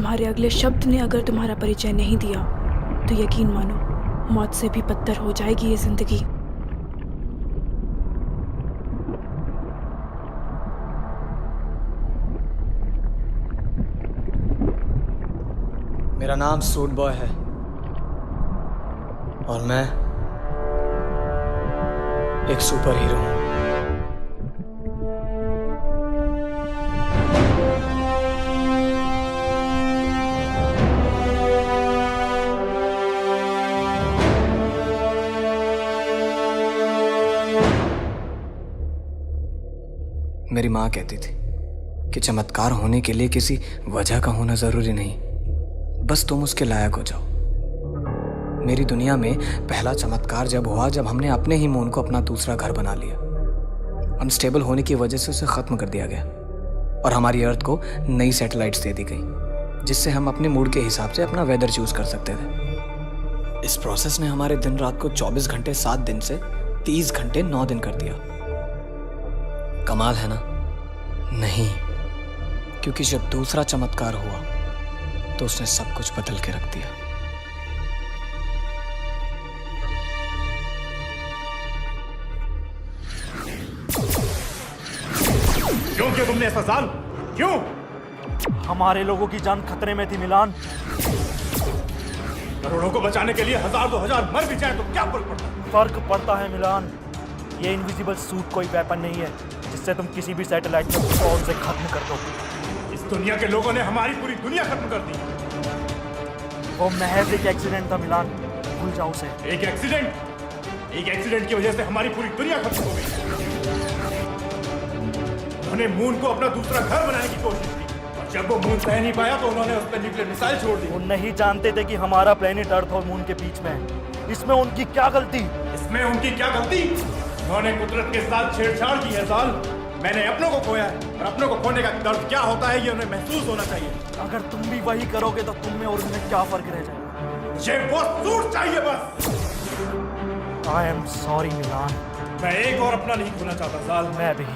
तुम्हारे अगले शब्द ने अगर तुम्हारा परिचय नहीं दिया तो यकीन मानो मौत से भी बदतर हो जाएगी ये जिंदगी। मेरा नाम सूट बॉय है और मैं एक सुपर हीरो हूं। मेरी माँ कहती थी कि चमत्कार होने के लिए किसी वजह का होना जरूरी नहीं, बस तुम उसके लायक हो जाओ। मेरी दुनिया में पहला चमत्कार जब हुआ जब हमने अपने ही मून को अपना दूसरा घर बना लिया। अनस्टेबल होने की वजह से उसे खत्म कर दिया गया और हमारी अर्थ को नई सैटेलाइट्स दे दी गई जिससे हम अपने मूड के हिसाब से अपना वेदर चूज कर सकते थे। इस प्रोसेस ने हमारे दिन रात को 24 घंटे 7 दिन से 30 घंटे 9 दिन कर दिया। कमाल है ना? नहीं, क्योंकि जब दूसरा चमत्कार हुआ तो उसने सब कुछ बदल के रख दिया। क्यों किया तुमने ऐसा जाल? क्यों? हमारे लोगों की जान खतरे में थी मिलान। करोड़ों को बचाने के लिए 1000 2000 मर भी जाए तो क्या फर्क पड़ता है? फर्क पड़ता है मिलान। ये इनविजिबल सूट कोई वेपन नहीं है जिससे तुम किसी भी सैटेलाइट को फौरन से खत्म कर दो। इस दुनिया के लोगों ने हमारी पूरी दुनिया खत्म कर दी। वो महज एक एक्सीडेंट था मिलान, भूल जाओ उसे। एक एक्सीडेंट की वजह से हमारी पूरी दुनिया खत्म हो गई। उन्होंने मून को अपना दूसरा घर बनाने की कोशिश की और जब वो मून सह नहीं पाया तो उन्होंने उस पर न्यूक्लियर मिसाइल छोड़ दी। वो नहीं जानते थे कि हमारा प्लेनेट अर्थ और मून के बीच में है। इसमें उनकी क्या गलती? उन्होंने कुदरत के साथ छेड़छाड़ की है साल। मैंने अपनों को खोया है और अपनों को खोने का दर्द क्या होता है ये उन्हें महसूस होना चाहिए। अगर तुम भी वही करोगे तो तुम में और उनमें क्या फर्क रह जाएगा? मुझे वो सूट चाहिए बस। आई एम सॉरी मिलान। मैं एक और अपना नहीं खोना चाहता साल। मैं भी।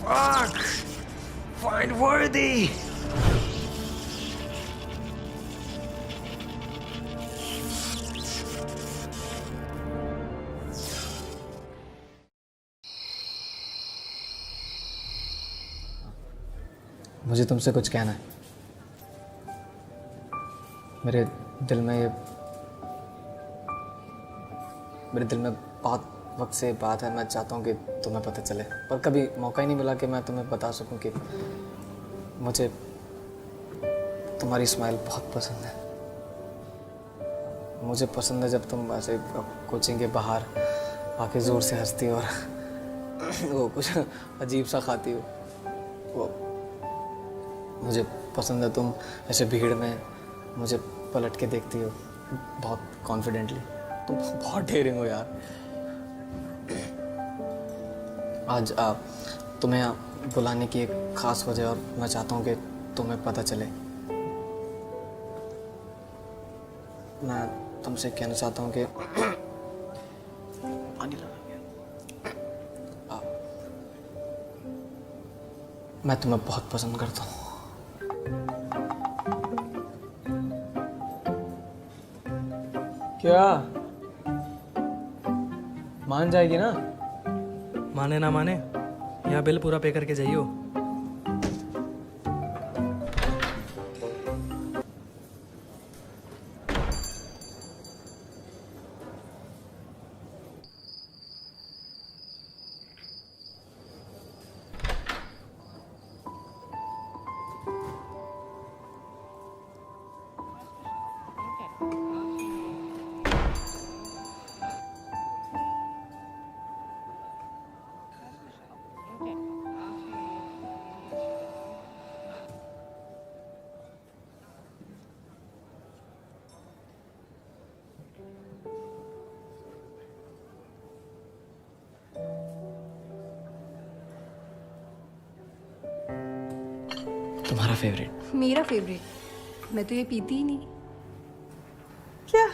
Fuck! Find worthy! मुझे तुमसे कुछ कहना है। मेरे दिल में बहुत वक्त से बात है। मैं चाहता हूँ कि तुम्हें पता चले, पर कभी मौका ही नहीं मिला कि मैं तुम्हें बता सकूं कि मुझे तुम्हारी स्माइल बहुत पसंद है। मुझे पसंद है जब तुम ऐसे कोचिंग के बाहर आके ज़ोर से हंसती हो और वो कुछ अजीब सा खाती हो। वो मुझे पसंद है तुम ऐसे भीड़ में मुझे पलट के देखती हो बहुत कॉन्फिडेंटली। तुम बहुत डेयरिंग हो यार। आज तुम्हें बुलाने की एक ख़ास वजह और मैं चाहता हूँ कि तुम्हें पता चले। मैं तुमसे कहना चाहता हूँ कि पानी लगा गया। मैं तुम्हें बहुत पसंद करता हूँ। क्या मान जाएगी ना? माने ना माने, यहाँ बिल पूरा पे करके जाइयो। तुम्हारा फेवरेट। मेरा फेवरेट? मैं तो ये पीती ही नहीं। क्या?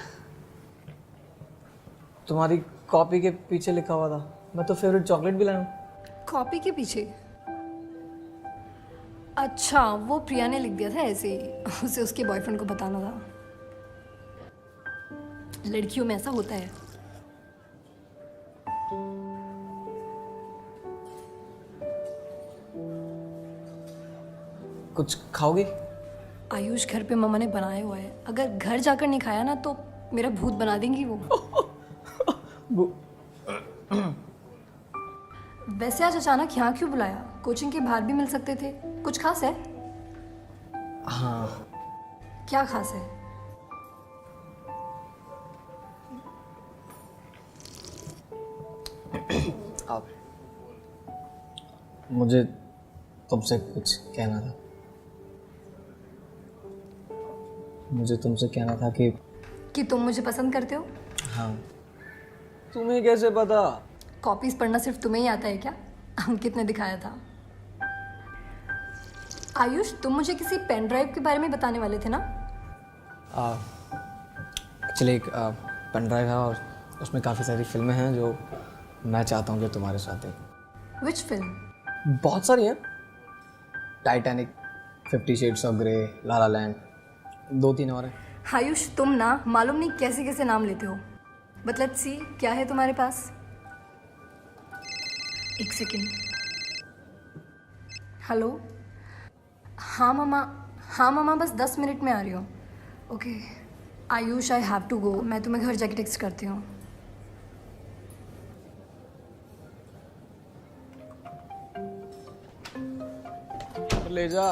तुम्हारी कॉपी के पीछे लिखा हुआ था, मैं तो फेवरेट चॉकलेट भी लाया हूँ। कॉपी के पीछे? अच्छा, वो प्रिया ने लिख दिया था ऐसे ही, उसे उसके बॉयफ्रेंड को बताना था। लड़कियों में ऐसा होता है। कुछ खाओगे? आयुष घर पे मम्मा ने बनाया हुआ है, अगर घर जाकर नहीं खाया ना तो मेरा भूत बना देंगी वो। वैसे आज अचानक यहाँ क्यों बुलाया? कोचिंग के बाहर भी मिल सकते थे। कुछ खास है? हाँ। क्या खास है? आप, मुझे तुमसे कुछ कहना था। मुझे तुमसे कहना था कि तुम मुझे पसंद करते हो? हाँ। तुम्हें कैसे पता? कॉपीज पढ़ना सिर्फ तुम्हें ही आता है क्या? अंकित ने दिखाया था। आयुष, तुम मुझे किसी पेन ड्राइव के बारे में बताने वाले थे ना? एक्चुअली एक पेन ड्राइव है और उसमें काफ़ी सारी फिल्में हैं जो मैं चाहता हूँ कि तुम्हारे साथ देखें। Which film? बहुत सारी हैं। Titanic, 50 shades of grey, la la land, 2-3 और हैं। आयुष, तुम ना मालूम नहीं कैसे कैसे नाम लेते हो। बट लेट्स सी, क्या है तुम्हारे पास? एक सेकेंड। हेलो। हाँ मामा, बस 10 मिनट में आ रही हूँ। Okay Ayush, I have to go. मैं तुम्हें घर जाके टेक्स्ट करती हूँ। ले जा।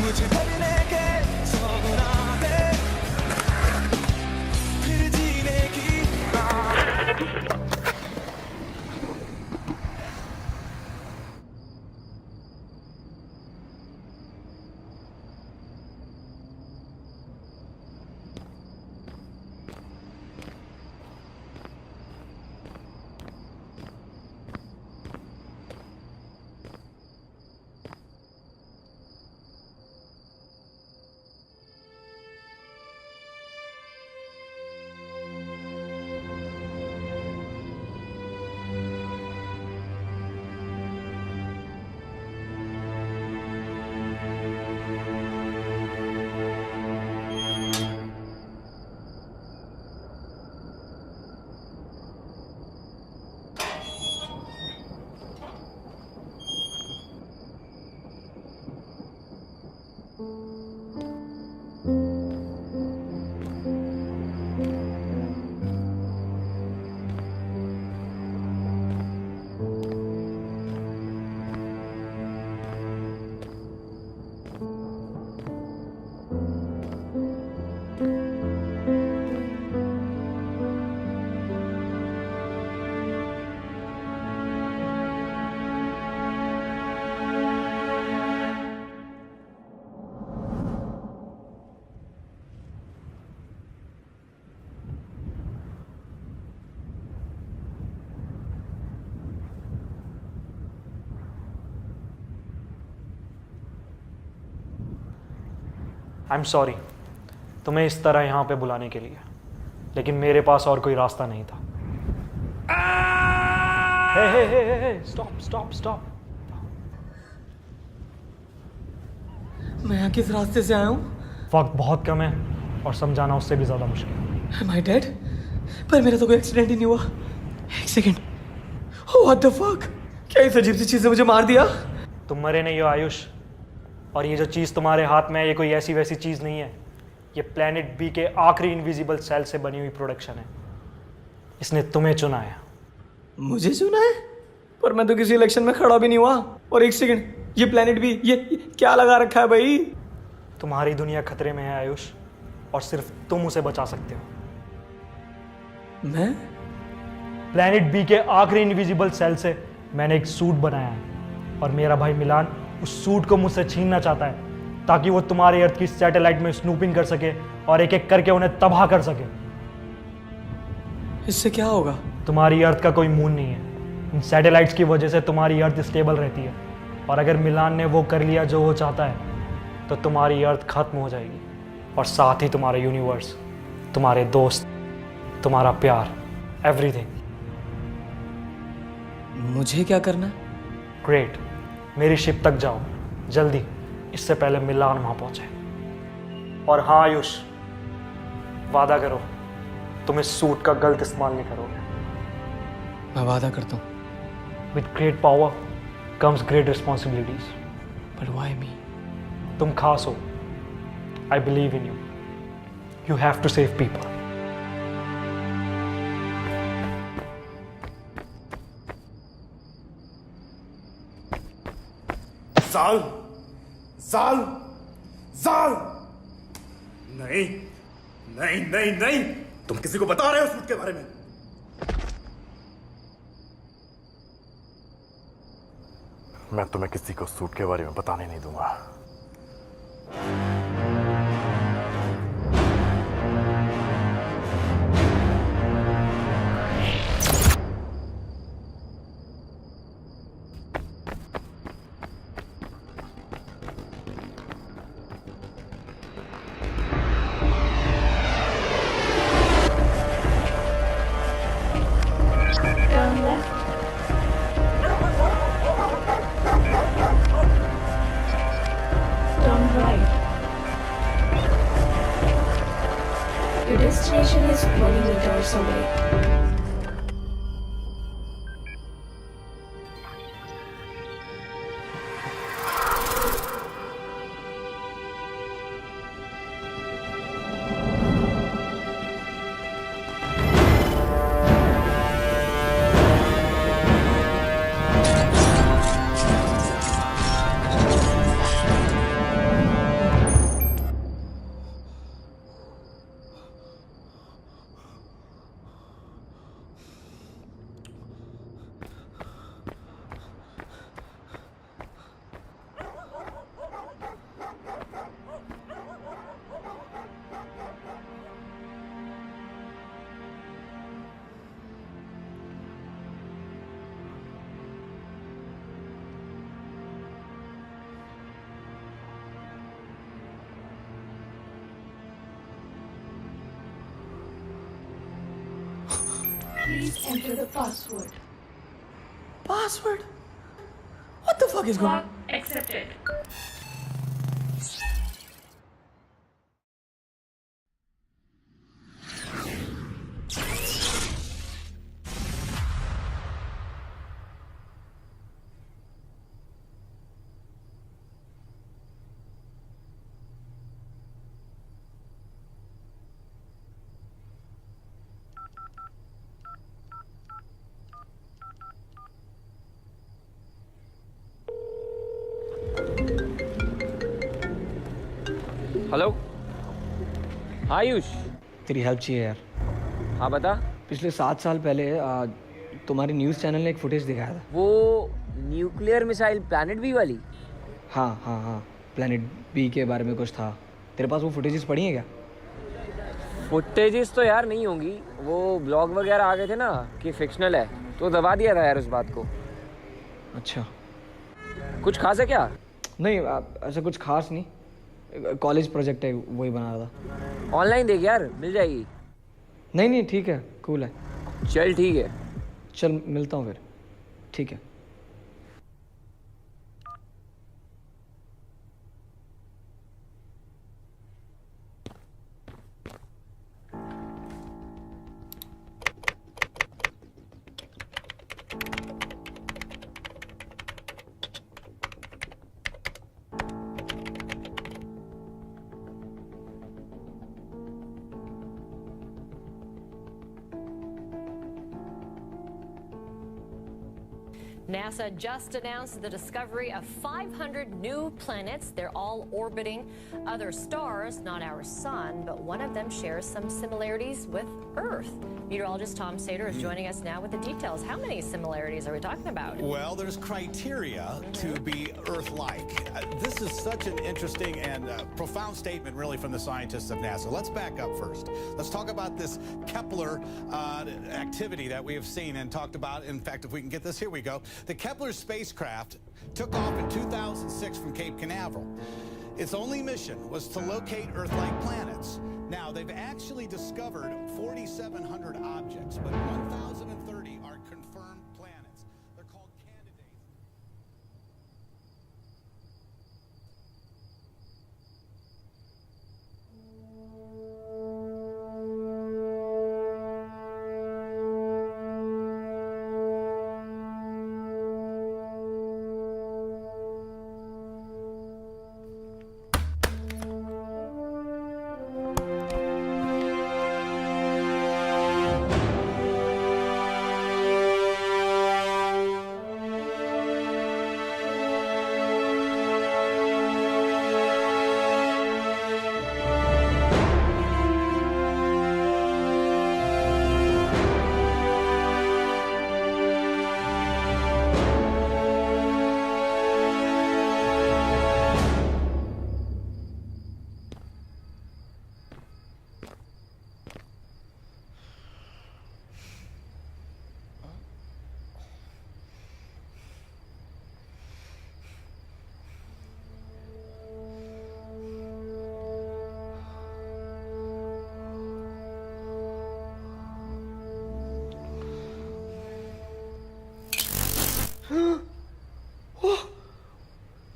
मुझे भरने के 100 गुनाह है, फिर जीने की आई एम सॉरी तुम्हें इस तरह यहाँ पे बुलाने के लिए, लेकिन मेरे पास और कोई रास्ता नहीं था। हे स्टॉप। मैं यहाँ किस रास्ते से आया हूँ? वक्त बहुत कम है और समझाना उससे भी ज़्यादा मुश्किल है। Am I dead? पर मेरा तो कोई एक्सीडेंट ही नहीं हुआ। एक सेकेंड, व्हाट द फक? क्या इस अजीब सी चीज़ ने मुझे मार दिया? तुम मरे नहीं हो आयुष, और ये जो चीज़ तुम्हारे हाथ में है ये कोई ऐसी वैसी चीज़ नहीं है। ये प्लेनेट बी के आखिरी इनविजिबल सेल से बनी हुई प्रोडक्शन है। इसने तुम्हें चुना है। मुझे चुना है? पर मैं तो किसी इलेक्शन में खड़ा भी नहीं हुआ। और एक सेकंड, ये प्लेनेट भी ये क्या लगा रखा है भाई? तुम्हारी दुनिया खतरे में है आयुष, और सिर्फ तुम उसे बचा सकते हो। मैं? प्लैनेट बी के आखिरी इनविजिबल सेल से मैंने एक सूट बनाया है और मेरा भाई मिलान उस सूट को मुझसे छीनना चाहता है ताकि वो तुम्हारे अर्थ की सैटेलाइट में स्नूपिंग कर सके और एक एक करके उन्हें तबाह कर सके। इससे क्या होगा? तुम्हारी अर्थ का कोई मून नहीं है। इन सैटेलाइट्स की वजह से तुम्हारी अर्थ स्टेबल रहती है और अगर मिलान ने वो कर लिया जो वो चाहता है तो तुम्हारी अर्थ खत्म हो जाएगी और साथ ही तुम्हारा यूनिवर्स, तुम्हारे दोस्त, तुम्हारा प्यार, एवरीथिंग। मुझे क्या करना है? ग्रेट, मेरी शिप तक जाओ जल्दी, इससे पहले मिलान वहां पहुंचे। और हाँ आयुष, वादा करो तुम इस सूट का गलत इस्तेमाल नहीं करोगे। मैं वादा करता हूँ। With great power comes great responsibilities. But why me? तुम खास हो। I believe in you. You have to save people. साल साल साल नहीं नहीं नहीं नहीं, तुम किसी को बता रहे हो सूट के बारे में? मैं तुम्हें किसी को सूट के बारे में बताने नहीं दूंगा। Turn right. Your destination is 20 meters away. Please enter the password. Password? What the fuck is going on? Accepted. Hello Ayush. तेरी हेल्प चाहिए यार। हाँ बता। पिछले 7 साल पहले तुम्हारी न्यूज़ चैनल ने एक फुटेज दिखाया था। वो न्यूक्लियर मिसाइल प्लैनेट बी वाली? हाँ, प्लैनेट बी के बारे में कुछ था। तेरे पास वो फुटेजेस पड़ी हैं क्या? फुटेजेस तो यार नहीं होंगी, वो ब्लॉग वगैरह आ गए थे ना कि फिक्शनल है, तो दबा दिया था यार उस बात को। अच्छा, कुछ खास है क्या? नहीं ऐसा कुछ खास नहीं, कॉलेज प्रोजेक्ट है, वही बना रहा था। ऑनलाइन देख यार, मिल जाएगी। नहीं ठीक है, कूल है। चल ठीक है। चल मिलता हूँ फिर। ठीक है। NASA just announced the discovery of 500 new planets. They're all orbiting other stars, not our sun, but one of them shares some similarities with Earth. Meteorologist Tom Sater is joining us now with the details. How many similarities are we talking about? Well, there's criteria to be Earth-like. This is such an interesting and profound statement, really, from the scientists of NASA. Let's back up first. Let's talk about this Kepler activity that we have seen and talked about. In fact, if we can get this, here we go. The Kepler spacecraft took off in 2006 from Cape Canaveral. Its only mission was to locate Earth-like planets. Now, they've actually discovered 4,700 objects, but 1,030 are confirmed planets. They're called candidates.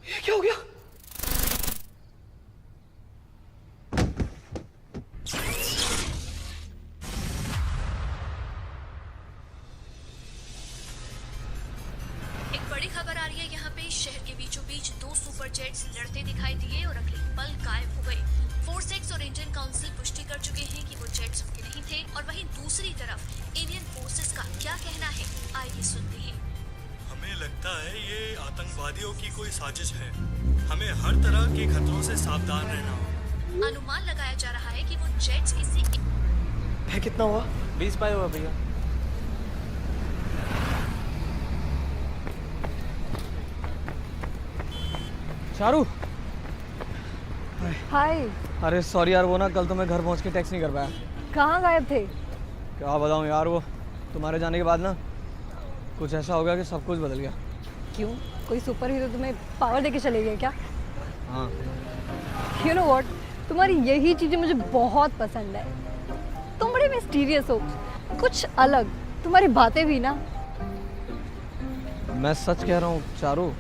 ये क्या हो गया? एक बड़ी खबर आ रही है यहाँ पे। शहर के बीचों बीच 2 सुपर जेट्स लड़ते दिखाई दिए और अगले पल गायब हो गए। फोर्सेक्स और इंडियन काउंसिल पुष्टि कर चुके हैं कि वो जेट्स उनके नहीं थे। और वहीं दूसरी तरफ इंडियन फोर्सेस का क्या कहना है, आइए सुनते हैं। हमें लगता है ये आतंकवादियों की कोई साजिश है। हमें हर तरह के खतरों से सावधान रहना होगा। अनुमान लगाया जा रहा है कि वो जेट्स किसी है कितना हुआ? 20 पाई हुआ भैया। चारू, हाय। अरे सॉरी यार, वो ना कल तो मैं घर पहुंच के टेक्स्ट नहीं कर पाया। कहाँ गायब थे? क्या बताऊं यार, वो तुम्हारे जाने के बाद ना कुछ ऐसा हो गया कि सब कुछ बदल गया। क्यों? कोई सुपर हीरो तुम्हें पावर देके चले गए क्या? हाँ। यू नो व्हाट, तुम्हारी यही चीज़ें मुझे बहुत पसंद है। तुम बड़े मिस्टीरियस हो, कुछ अलग। तुम्हारी बातें भी ना। मैं सच कह रहा हूँ चारू।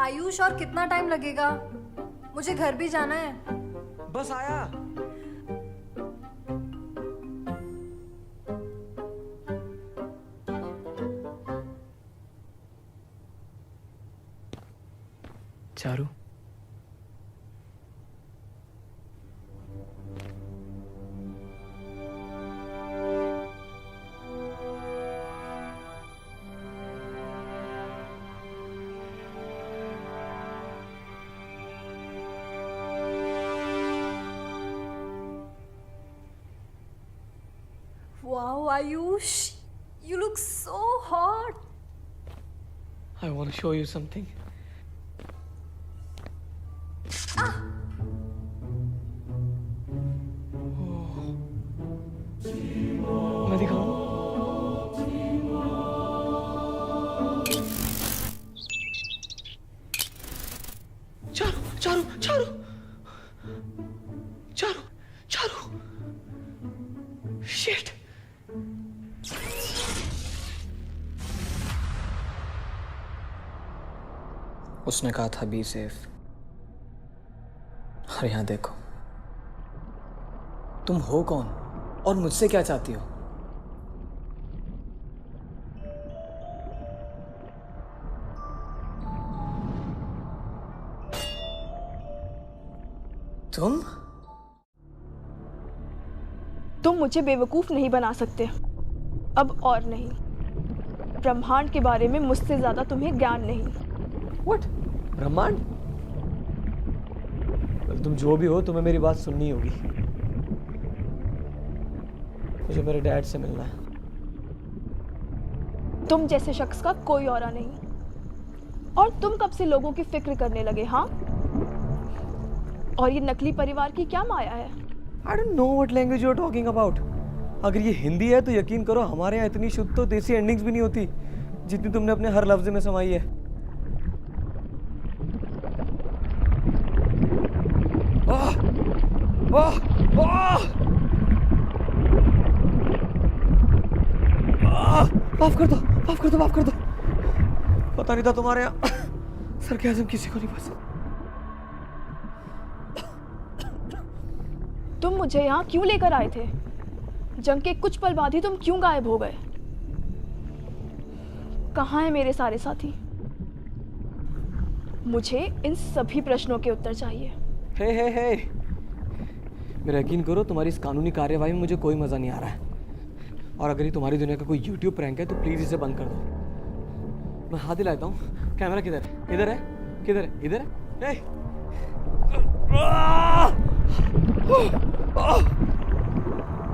आयुष, और कितना टाइम लगेगा? मुझे घर भी जाना है। बस आया। Charu, Wow, Ayush, you look so hot. I want to show you something. मैं दिखाऊं? चारू, चारू, चारू, चारू, चारू, शिट। उसने कहा था बी सेफ। और यहाँ देखो, तुम हो कौन और मुझसे क्या चाहती हो? तुम तुम मुझे बेवकूफ़ नहीं बना सकते, अब और नहीं। ब्रह्मांड के बारे में मुझसे ज़्यादा तुम्हें ज्ञान नहीं। व्हाट? ब्रह्मांड? तुम जो भी हो, तुम्हें मेरी बात सुननी होगी। मुझे मेरे डैड से मिलना है। तुम जैसे शख्स का कोई औरा नहीं। और तुम कब से लोगों की फिक्र करने लगे? हाँ, और ये नकली परिवार की क्या माया है? I don't know what language you're talking about. अगर ये हिंदी है तो यकीन करो हमारे यहाँ इतनी शुद्ध तो देसी एंडिंग्स भी नहीं होती जितनी तुमने अपने हर लफ्ज में समाई है। माफ कर दो, माफ कर दो, माफ कर दो। पता नहीं था तुम्हारे यहाँ सरकाज़म किसी को नहीं पसंद। तुम मुझे यहाँ क्यों लेकर आए थे? जंग के कुछ पल बाद ही तुम क्यों गायब हो गए? कहाँ हैं मेरे सारे साथी? मुझे इन सभी प्रश्नों के उत्तर चाहिए। हे मेरा यकीन करो, तुम्हारी इस कानूनी कार्यवाही में मुझे कोई मज़ा नहीं आ रहा है। और अगर ये तुम्हारी दुनिया का कोई YouTube प्रैंक है तो प्लीज़ इसे बंद कर दो। मैं हाथ दिलाता हूँ। कैमरा किधर है? इधर है? किधर है? इधर है?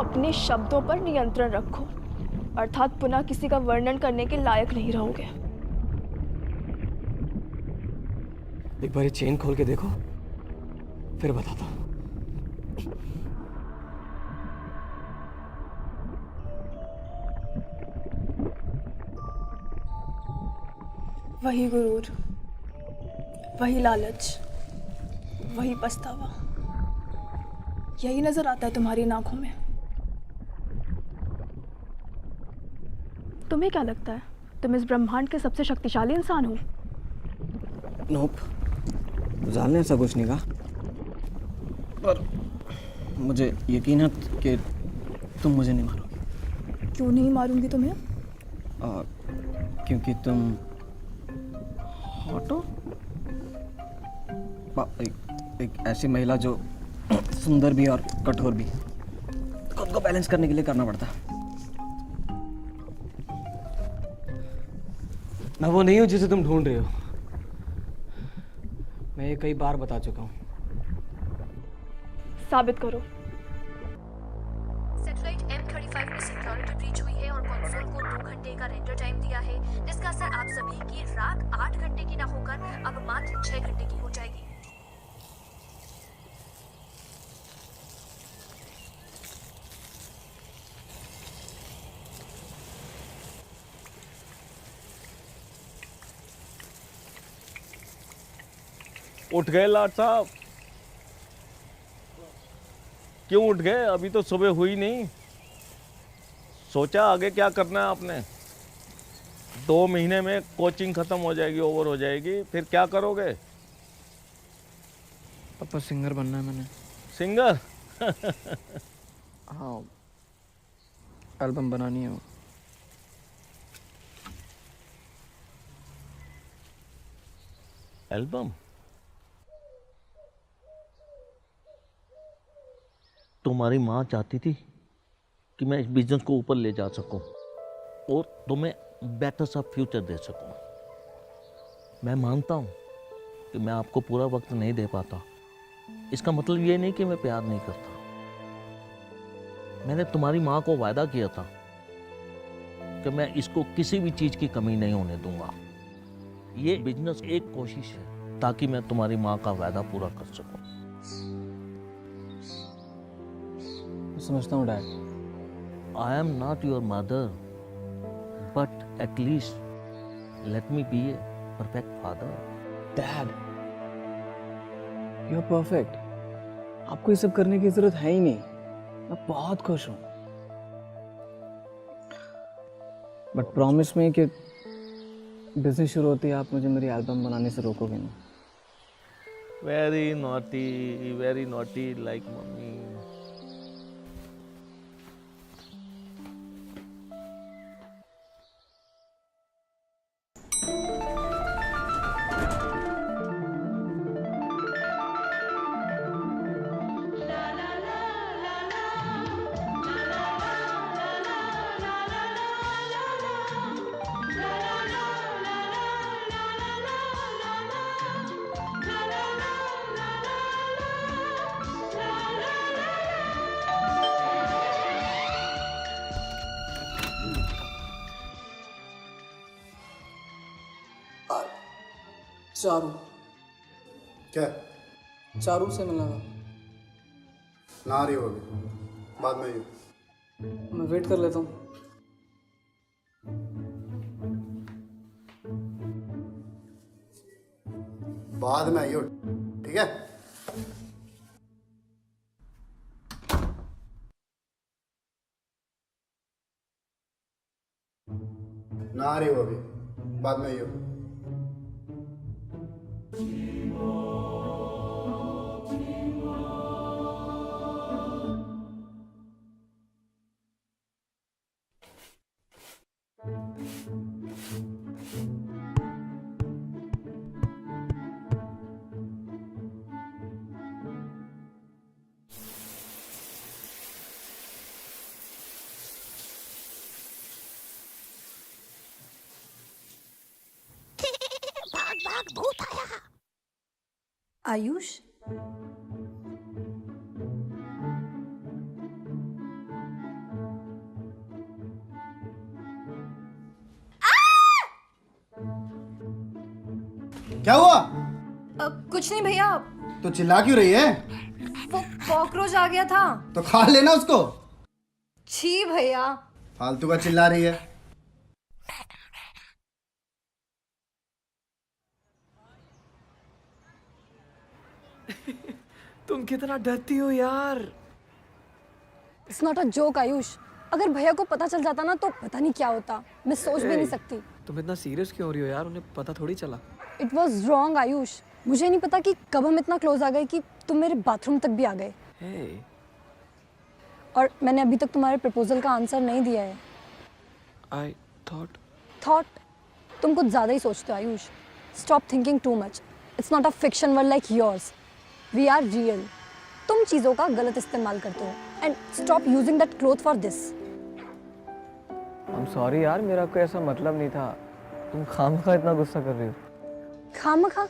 अपने शब्दों पर नियंत्रण रखो, अर्थात पुनः किसी का वर्णन करने के लायक नहीं रहोगे। एक बार ये चेन खोल के देखो, फिर बताता हूँ। वही गुरूर, वही लालच, वही पछतावा, यही नजर आता है तुम्हारी इन आंखों में। तुम्हें क्या लगता है तुम इस ब्रह्मांड के सबसे शक्तिशाली इंसान हो? नोप, जान ने ऐसा कुछ नहीं कहा, पर मुझे यकीन है कि तुम मुझे नहीं मारोगे। क्यों नहीं मारूंगी तुम्हें? क्योंकि तुम हॉट हो। एक ऐसी महिला जो सुंदर भी और कठोर भी, खुद को बैलेंस करने के लिए करना पड़ता है। मैं वो नहीं हूं जिसे तुम ढूंढ रहे हो। मैं ये कई बार बता चुका हूं। साबित करो। सैटेलाइट M35 में सिक्योरिटी ब्रीच हुई है और कंसोल को 2 घंटे का रेंडर टाइम दिया है, जिसका असर आप सभी की रात 8 घंटे की ना होकर अब मात्र 6 घंटे की हो जाएगी। उठ गए लाट साहब? क्यों उठ गए? अभी तो सुबह हुई नहीं। सोचा आगे क्या करना है आपने? 2 महीने में कोचिंग खत्म हो जाएगी, ओवर हो जाएगी, फिर क्या करोगे? पापा सिंगर बनना है मैंने। सिंगर? हाँ, एल्बम बनानी है। एल्बम? तुम्हारी माँ चाहती थी कि मैं इस बिजनेस को ऊपर ले जा सकूं और तुम्हें बेटर सा फ्यूचर दे सकूं। मैं मानता हूं कि मैं आपको पूरा वक्त नहीं दे पाता। इसका मतलब ये नहीं कि मैं प्यार नहीं करता। मैंने तुम्हारी माँ को वायदा किया था कि मैं इसको किसी भी चीज़ की कमी नहीं होने दूंगा। ये बिजनेस एक कोशिश है ताकि मैं तुम्हारी माँ का वायदा पूरा कर सकूं। समझता हूँ dad. I am not your mother, but at least let me be a perfect father. Dad, you're perfect. आपको ये सब करने की जरूरत है ही नहीं। मैं बहुत खुश हूँ। बट प्रॉमिस में कि बिजनेस शुरू होती है आप मुझे मेरी एल्बम बनाने से रोकोगे नहीं। Very naughty like mommy. Charu. क्या? चारू से मिलना था। ना आ रही हो अभी, बाद में आइयो। मैं वेट कर लेता हूँ। बाद में आइयो, ठीक है? ना आ रही हो अभी, बाद में आइयो। भूत आया। आयुष, क्या हुआ? कुछ नहीं भैया। तो चिल्ला क्यों रही है? वो कॉकरोच आ गया था। तो खा लेना उसको। छी भैया। फालतू का चिल्ला रही है। तुम कितना डरती हो यार। It's not a joke Ayush. अगर भैया को पता चल जाता ना तो पता नहीं क्या होता। मैं सोच भी नहीं सकती। तुम इतना सीरियस क्यों हो रही हो यार? उन्हें पता थोड़ी चला। It was wrong Ayush. मुझे नहीं पता कि कब हम इतना क्लोज आ गए कि तुम मेरे बाथरूम तक भी आ गए। hey. और मैंने अभी तक तुम्हारे प्रपोजल का आंसर नहीं दिया है। I thought तुम कुछ ज़्यादा ही सोचते हो Ayush. Stop thinking too much. It's not a fiction world like yours. We are real. तुम चीज़ों का गलत इस्तेमाल करते हो and stop using that cloth for this. I'm sorry यार, मेरा कोई ऐसा मतलब नहीं था। तुम खामखा इतना गुस्सा कर रही हो। खामखा?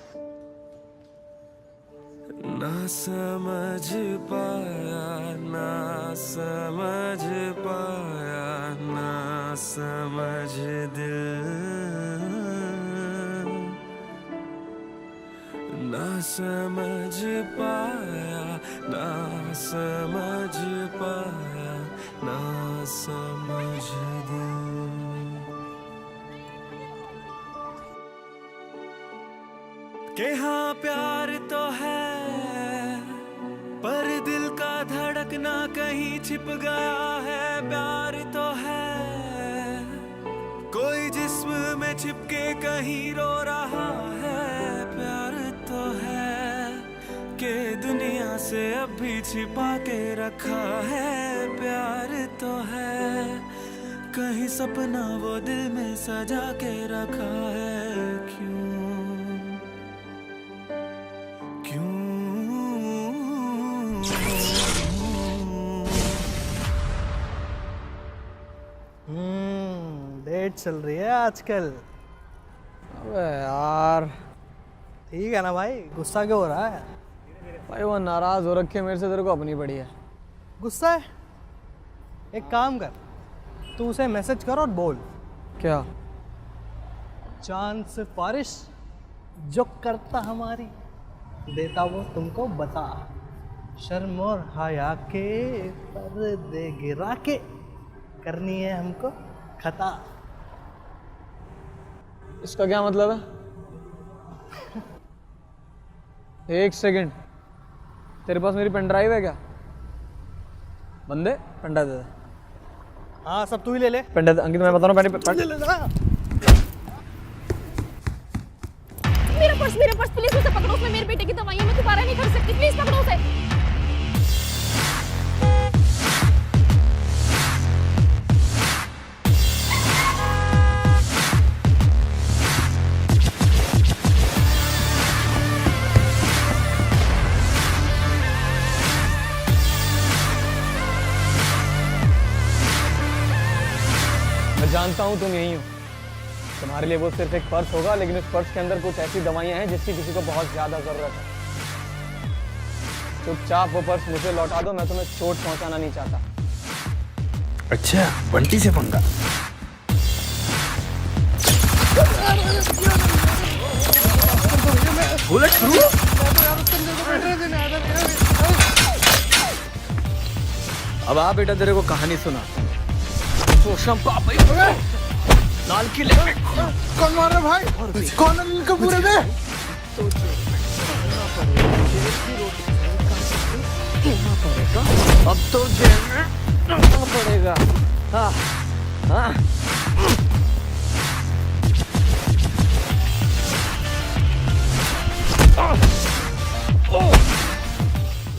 ना समझ पाया, ना समझ पाया, ना समझ दिल, ना समझ पाया, ना समझ पाया, ना समझ दिल। के हाँ प्यार तो है, पर दिल का धड़कना कहीं छिप गया है। प्यार तो है, कोई जिस्म में छिपके कहीं रो रहा है। प्यार तो है, के दुनिया से अब भी छिपा के रखा है। प्यार तो है, कहीं सपना वो दिल में सजा के रखा है। क्यों डेट चल रही है आजकल। अबे यार, ठीक है ना भाई, गुस्सा क्यों हो रहा है? भाई वो नाराज हो रखे मेरे से, तेरे को अपनी पड़ी है। गुस्सा है? एक काम कर, तू उसे मैसेज कर और बोल। क्या? चांद से बारिश जो करता हमारी, देता वो तुमको बता। शर्म और हया के पर्दे गिरा के करनी है हमको खता। इसका क्या मतलब है? एक सेकंड, तेरे पास मेरी पेन ड्राइव है क्या? बंदे पेन ड्राइव दे दे। हाँ सब तू ही ले ले। पेन ड्राइव अंकित, मैं बता रहा हूँ पेन ले लेना। मेरा पर्स प्लीज, उसे पकड़ो। उसमें मेरे बेटे की दवाइयां मैं दोबारा नहीं कर सकती। प्लीज पकड़ो उसे। मैं जानता हूँ तुम यहीं हो। तुम्हारे लिए वो सिर्फ एक पर्स होगा, लेकिन उस पर्स के अंदर कुछ ऐसी दवाइयाँ हैं जिसकी किसी को बहुत ज्यादा जरूरत है। चुपचाप वो पर्स मुझे लौटा दो, मैं तुम्हें चोट पहुंचाना नहीं चाहता। अच्छा, बंटी से पंगा। Bullet proof? अब आ बेटा, तेरे को कहानी सुना। सोशम पापा लाल किले में कौन मार रहा भाई? कौन अनिल कपूर है बे? अब तो जेल में रहना पड़ेगा। हाँ हाँ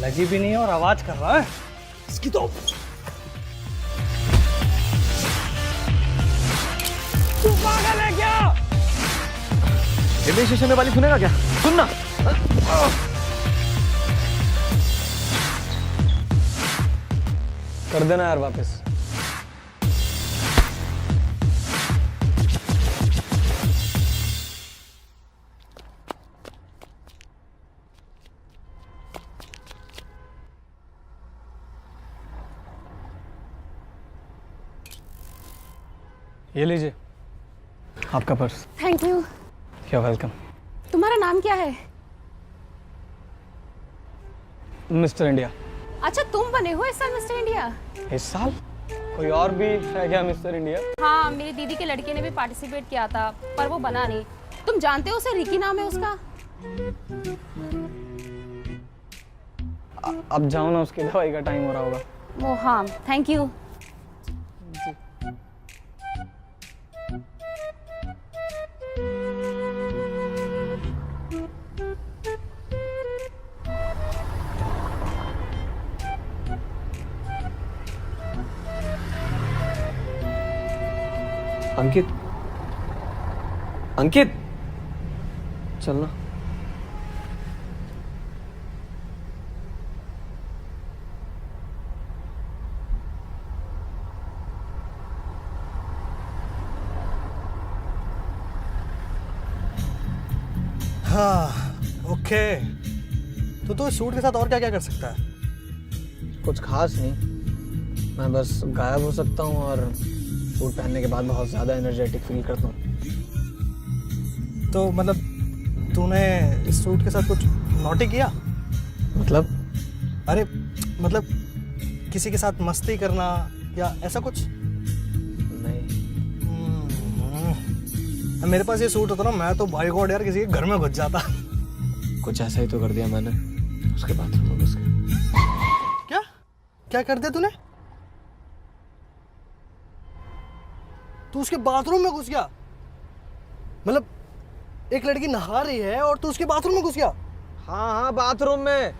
लगी भी नहीं है और आवाज कर रहा है। इसकी तो तू पागल है क्या? रेलवे स्टेशन में वाली सुनेगा क्या? सुनना। कर देना यार वापस। ये लीजिए आपका purse. Thank you. you're welcome. तुम्हारा नाम क्या है? Mister India. अच्छा, तुम बने हो इस साल मिस्टर इंडिया? इस साल? कोई और भी है क्या मिस्टर इंडिया? हाँ, मेरी दीदी के लड़के ने भी पार्टिसिपेट किया था पर वो बना नहीं। तुम जानते हो उसे? रिकी नाम है उसका। अब जाओ ना, उसकी दवाई का टाइम हो रहा होगा। वो हाँ, थैंक यू। अंकित, अंकित, चलना। हाँ ओके। तो इस सूट के साथ और क्या क्या कर सकता है? कुछ खास नहीं, मैं बस गायब हो सकता हूँ और सूट पहनने के बाद बहुत ज़्यादा एनर्जेटिक फील करता हूँ। तो मतलब तूने इस सूट के साथ कुछ नॉटी किया? मतलब? अरे मतलब किसी के साथ मस्ती करना या ऐसा कुछ? नहीं। मेरे पास ये सूट होता ना, मैं तो भाई गॉड यार किसी के घर में घुस जाता। कुछ ऐसा ही तो कर दिया मैंने, उसके बाथरूम में घुस गया। क्या क्या कर दिया तूने? तू उसके बाथरूम में घुस गया? मतलब एक लड़की नहा रही है और तू उसके बाथरूम में घुस गया? हाँ हाँ, बाथरूम में।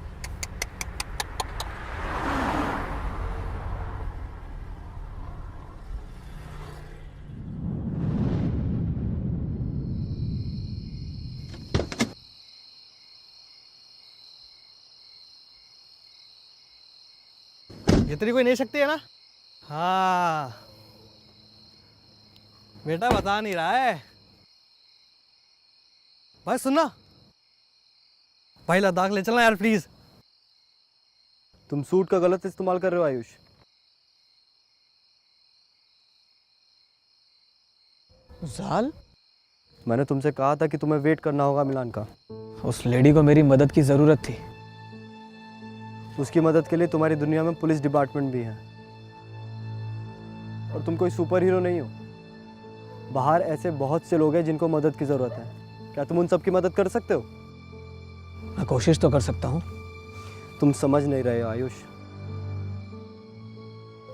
ये तेरी कोई नहीं सकती है ना? हाँ बेटा, बता नहीं रहा है भाई। सुनना भाई, लद्दाख ले चलना यार प्लीज। तुम सूट का गलत इस्तेमाल कर रहे हो आयुष। जाल, मैंने तुमसे कहा था कि तुम्हें वेट करना होगा मिलान का। उस लेडी को मेरी मदद की ज़रूरत थी। उसकी मदद के लिए तुम्हारी दुनिया में पुलिस डिपार्टमेंट भी है और तुम कोई सुपर हीरो नहीं हो। बाहर ऐसे बहुत से लोग हैं जिनको मदद की ज़रूरत है। क्या तुम उन सब की मदद कर सकते हो? मैं कोशिश तो कर सकता हूँ। तुम समझ नहीं रहे हो आयुष।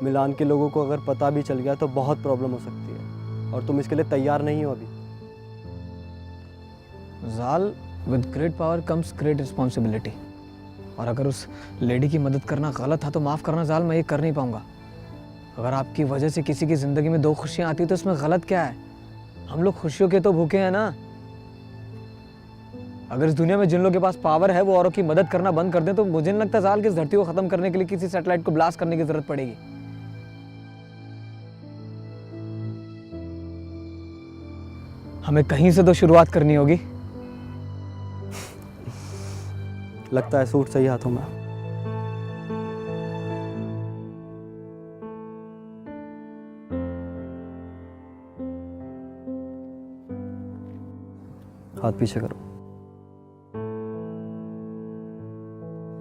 मिलान के लोगों को अगर पता भी चल गया तो बहुत प्रॉब्लम हो सकती है और तुम इसके लिए तैयार नहीं हो अभी। जाल, with great power comes great responsibility. और अगर उस लेडी की मदद करना गलत था तो माफ़ करना जाल, मैं ये कर नहीं पाऊंगा। अगर आपकी वजह से किसी की ज़िंदगी में 2 खुशियाँ आती तो इसमें गलत क्या है? हम लोग खुशियों के तो भूखे हैं ना। अगर इस दुनिया में जिन लोगों के पास पावर है वो औरों की मदद करना बंद कर दें तो मुझे नहीं लगता जाल कि इस धरती को ख़त्म करने के लिए किसी सैटेलाइट को ब्लास्ट करने की ज़रूरत पड़ेगी। हमें कहीं से तो शुरुआत करनी होगी। लगता है सूट सही हाथों में। हाथ पीछे करो।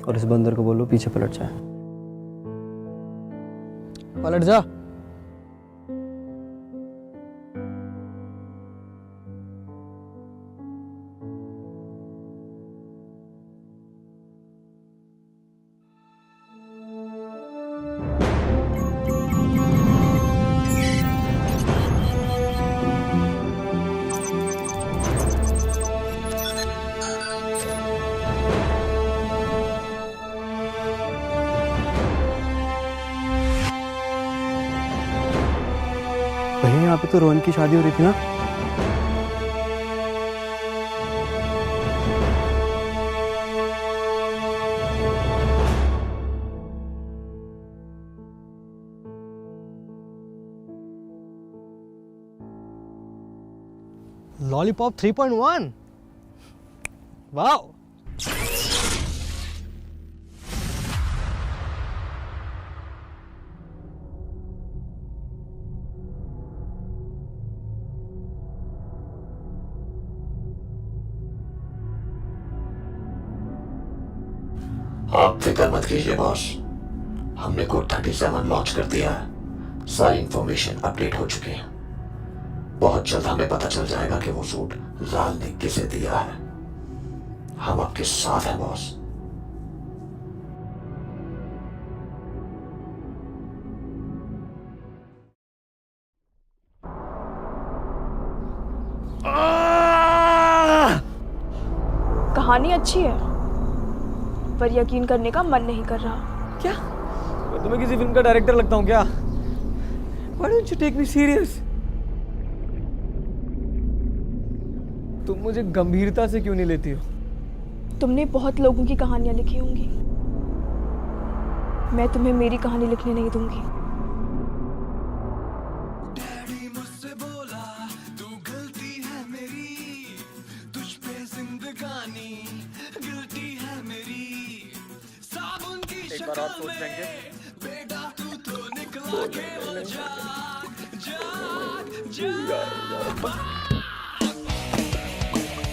और इस बंदर को बोलो पीछे पलट जाए। पलट जा। भैया यहाँ पे तो रोहन की शादी हो रही थी ना? Lollipop 3.1 wow. आप फिक्र मत कीजिए बॉस, हमने कोड 37 लॉन्च कर दिया है। सारी इंफॉर्मेशन अपडेट हो चुकी है। बहुत जल्द हमें पता चल जाएगा कि वो सूट जाल ने किसे दिया है। हम आपके साथ हैं बॉस। कहानी अच्छी है पर यकीन करने का मन नहीं कर रहा। क्या मैं तुम्हें किसी फिल्म का डायरेक्टर लगता हूँ क्या? Why don't you take me serious? तुम मुझे गंभीरता से क्यों नहीं लेती हो? तुमने बहुत लोगों की कहानियां लिखी होंगी, मैं तुम्हें मेरी कहानी लिखने नहीं दूंगी। एक बार और सोच लेंगे।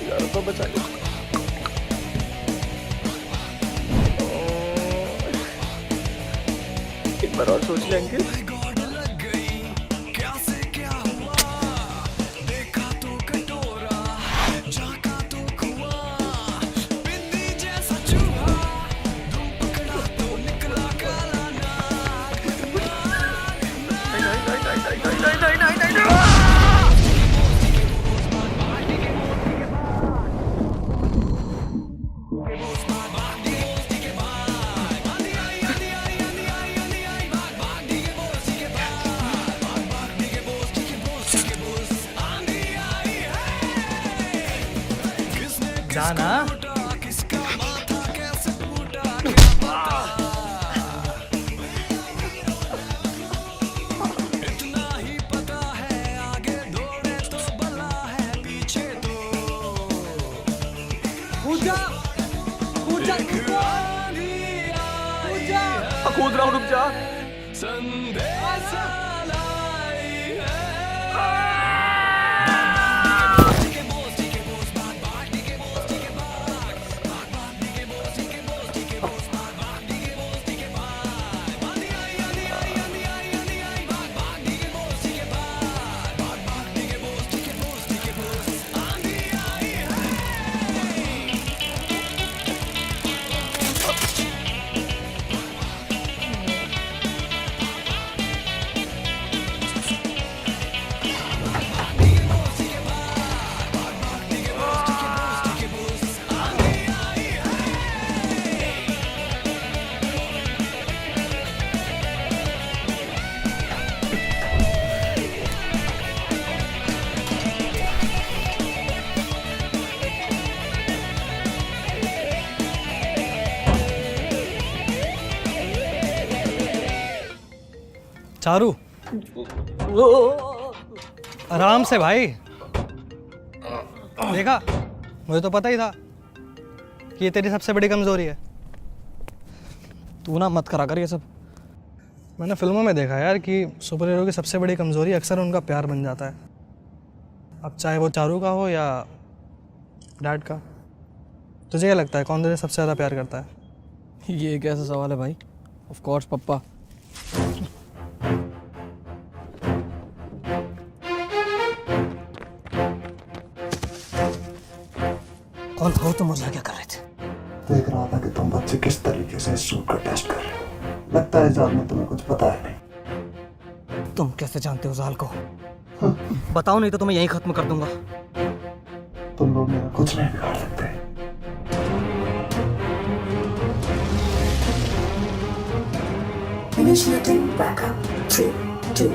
यार तो बचा लो। एक बार और सोच लेंगे। जाना कूद रहा हूँ, रुक जा। चारू आराम से भाई। देखा, मुझे तो पता ही था कि ये तेरी सबसे बड़ी कमजोरी है। तू ना मत करा कर ये सब। मैंने फिल्मों में देखा यार कि सुपर हीरो की सबसे बड़ी कमजोरी अक्सर उनका प्यार बन जाता है। अब चाहे वो चारू का हो या डैड का। तुझे क्या लगता है कौन तुझे सबसे ज़्यादा प्यार करता है? ये कैसा सवाल है भाई? ऑफ कोर्स पप्पा। कौन हो तुम और यहाँ क्या कर रहे थे? देख रहा था कि तुम बच्चे किस तरीके से इस सूट का टेस्ट कर रहे हो। लगता है जाल में तुम्हें कुछ पता है नहीं। तुम कैसे जानते हो जाल को? बताओ नहीं तो तुम्हें यहीं खत्म कर दूंगा। तुम लोग मेरा कुछ नहीं बिगाड़ सकते। Initiating backup. 3, 2,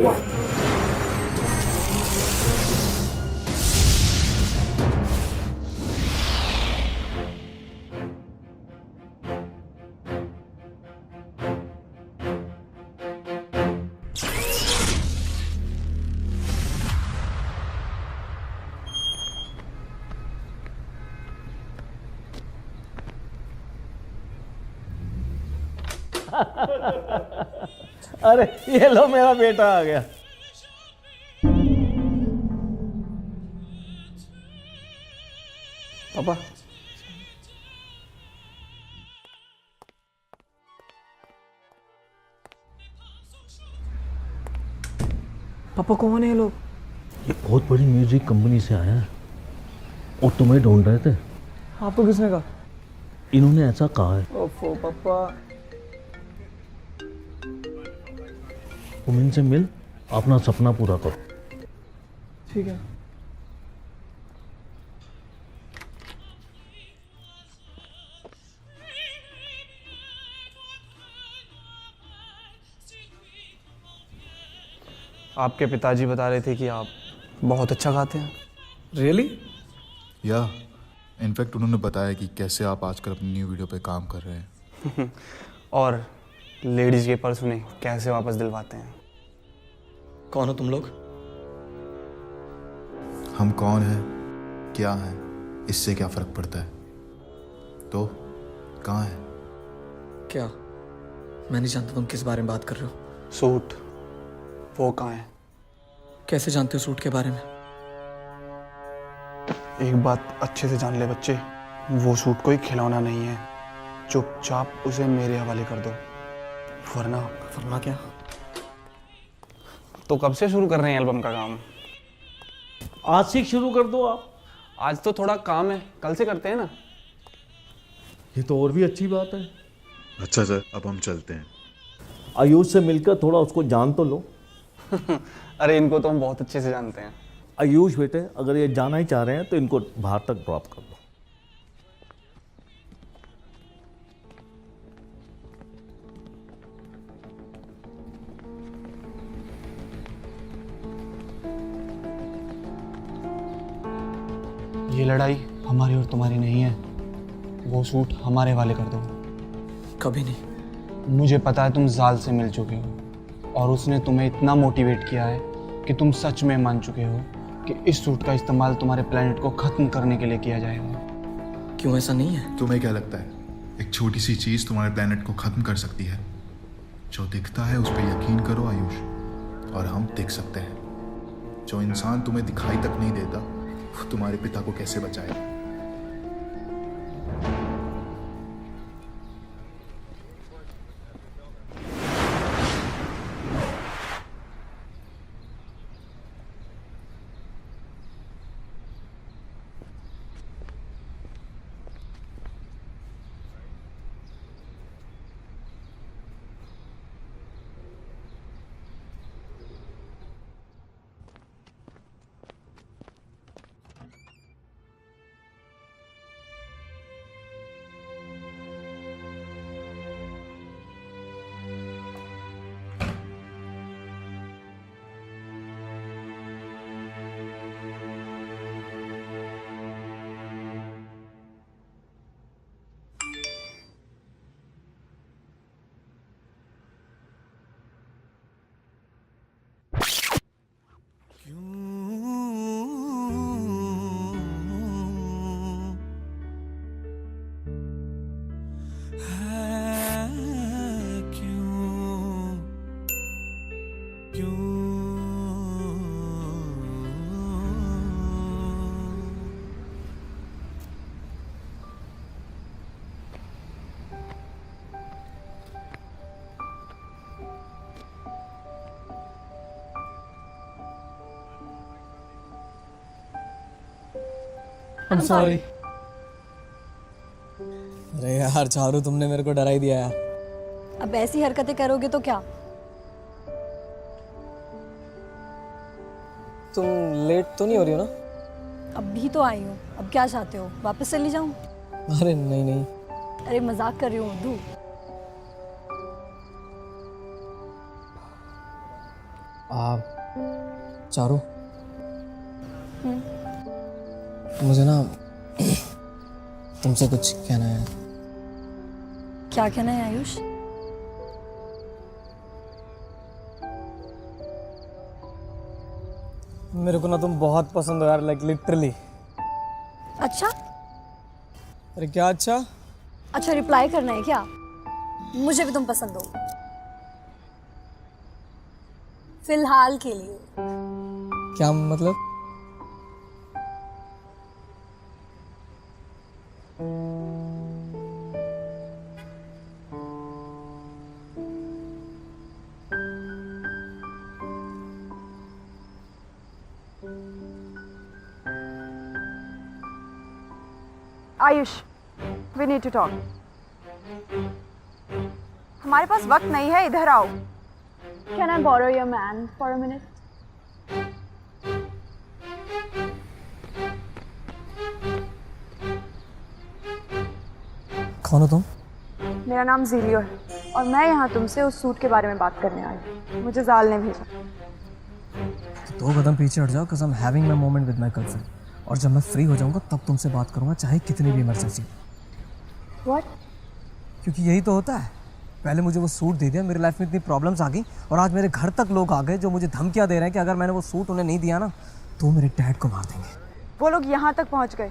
1. अरे ये लो मेरा बेटा आ गया। पापा पापा कौन है ये लोग? ये बहुत बड़ी म्यूजिक कंपनी से आया है और तुम्हें ढूंढ रहे थे। आपको किसने कहा? इन्होंने ऐसा कहा है। ओफो पापा। तुम इनसे मिल, अपना सपना पूरा करो। ठीक है। आपके पिताजी बता रहे थे कि आप बहुत अच्छा गाते हैं। रियली? या इनफैक्ट उन्होंने बताया कि कैसे आप आजकल अपनी न्यू वीडियो पे काम कर रहे हैं। और लेडीज के पर्स उन्हें कैसे वापस दिलवाते हैं। कौन हो तुम लोग? हम कौन हैं, क्या हैं, इससे क्या फर्क पड़ता है? तो कहाँ है? क्या? मैं नहीं जानता तुम किस बारे में बात कर रहे हो। सूट वो कहाँ है? कैसे जानते हो सूट के बारे में? एक बात अच्छे से जान ले बच्चे, वो सूट कोई खिलौना नहीं है। चुपचाप उसे मेरे हवाले कर दो, वरना क्या? तो कब से शुरू कर रहे हैं एल्बम का काम? आज से शुरू कर दो आप। आज तो थोड़ा काम है, कल से करते हैं ना। ये तो और भी अच्छी बात है। अच्छा सर, अब हम चलते हैं। आयुष से मिलकर थोड़ा उसको जान तो लो। अरे इनको तो हम बहुत अच्छे से जानते हैं। आयुष बेटे, अगर ये जाना ही चाह रहे हैं तो इनको बाहर तक ड्रॉप कर दो। ये लड़ाई हमारी और तुम्हारी नहीं है। वो सूट हमारे वाले कर दो। कभी नहीं। मुझे पता है तुम जाल से मिल चुके हो और उसने तुम्हें इतना मोटिवेट किया है कि तुम सच में मान चुके हो कि इस सूट का इस्तेमाल तुम्हारे प्लेनेट को खत्म करने के लिए किया जाएगा। क्यों ऐसा नहीं है? तुम्हें क्या लगता है एक छोटी सी चीज तुम्हारे प्लेनेट को खत्म कर सकती है? जो दिखता है उस पर यकीन करो आयुष, और हम देख सकते हैं। जो इंसान तुम्हें दिखाई तक नहीं देता वो तुम्हारे पिता को कैसे बचाएगा? I'm sorry. अरे यार चारू, तुमने मेरे को डरा ही दिया यार। अब ऐसी हरकतें करोगे तो क्या? तुम लेट तो नहीं हो रही हो ना? अब भी तो आई हूँ, अब क्या चाहते हो, वापस चली जाऊँ? अरे नहीं नहीं, अरे मजाक कर रही हूँ मधु। चारू मुझे ना तुमसे कुछ कहना है। क्या कहना है आयुष? मेरे को ना तुम बहुत पसंद हो यार, लाइक लिटरली। अच्छा अरे क्या अच्छा? अच्छा रिप्लाई करना है क्या? मुझे भी तुम पसंद हो, फिलहाल के लिए। क्या मतलब? Ayush, we need to talk. हमारे पास वक्त नहीं है, इधर आओ। Can I borrow your man for a minute? कौन हो तुम? मेरा नाम जीलियो है और मैं यहाँ तुमसे उस सूट के बारे में बात करने आई हूँ। मुझे जाल ने भेजा। तो 2 कदम पीछे हट जाओ, cause I'm having my moment with my girlfriend. और जब मैं फ्री हो जाऊंगा तब तुमसे बात करूंगा, चाहे कितनी भी इमरजेंसी। What? क्योंकि यही तो होता है, पहले मुझे वो सूट दे दिया, मेरी लाइफ में इतनी प्रॉब्लम्स आ गई और आज मेरे घर तक लोग आ गए जो मुझे धमकियां दे रहे हैं कि अगर मैंने वो सूट उन्हें नहीं दिया ना तो मेरे डैड को मार देंगे। वो लोग यहाँ तक पहुँच गए।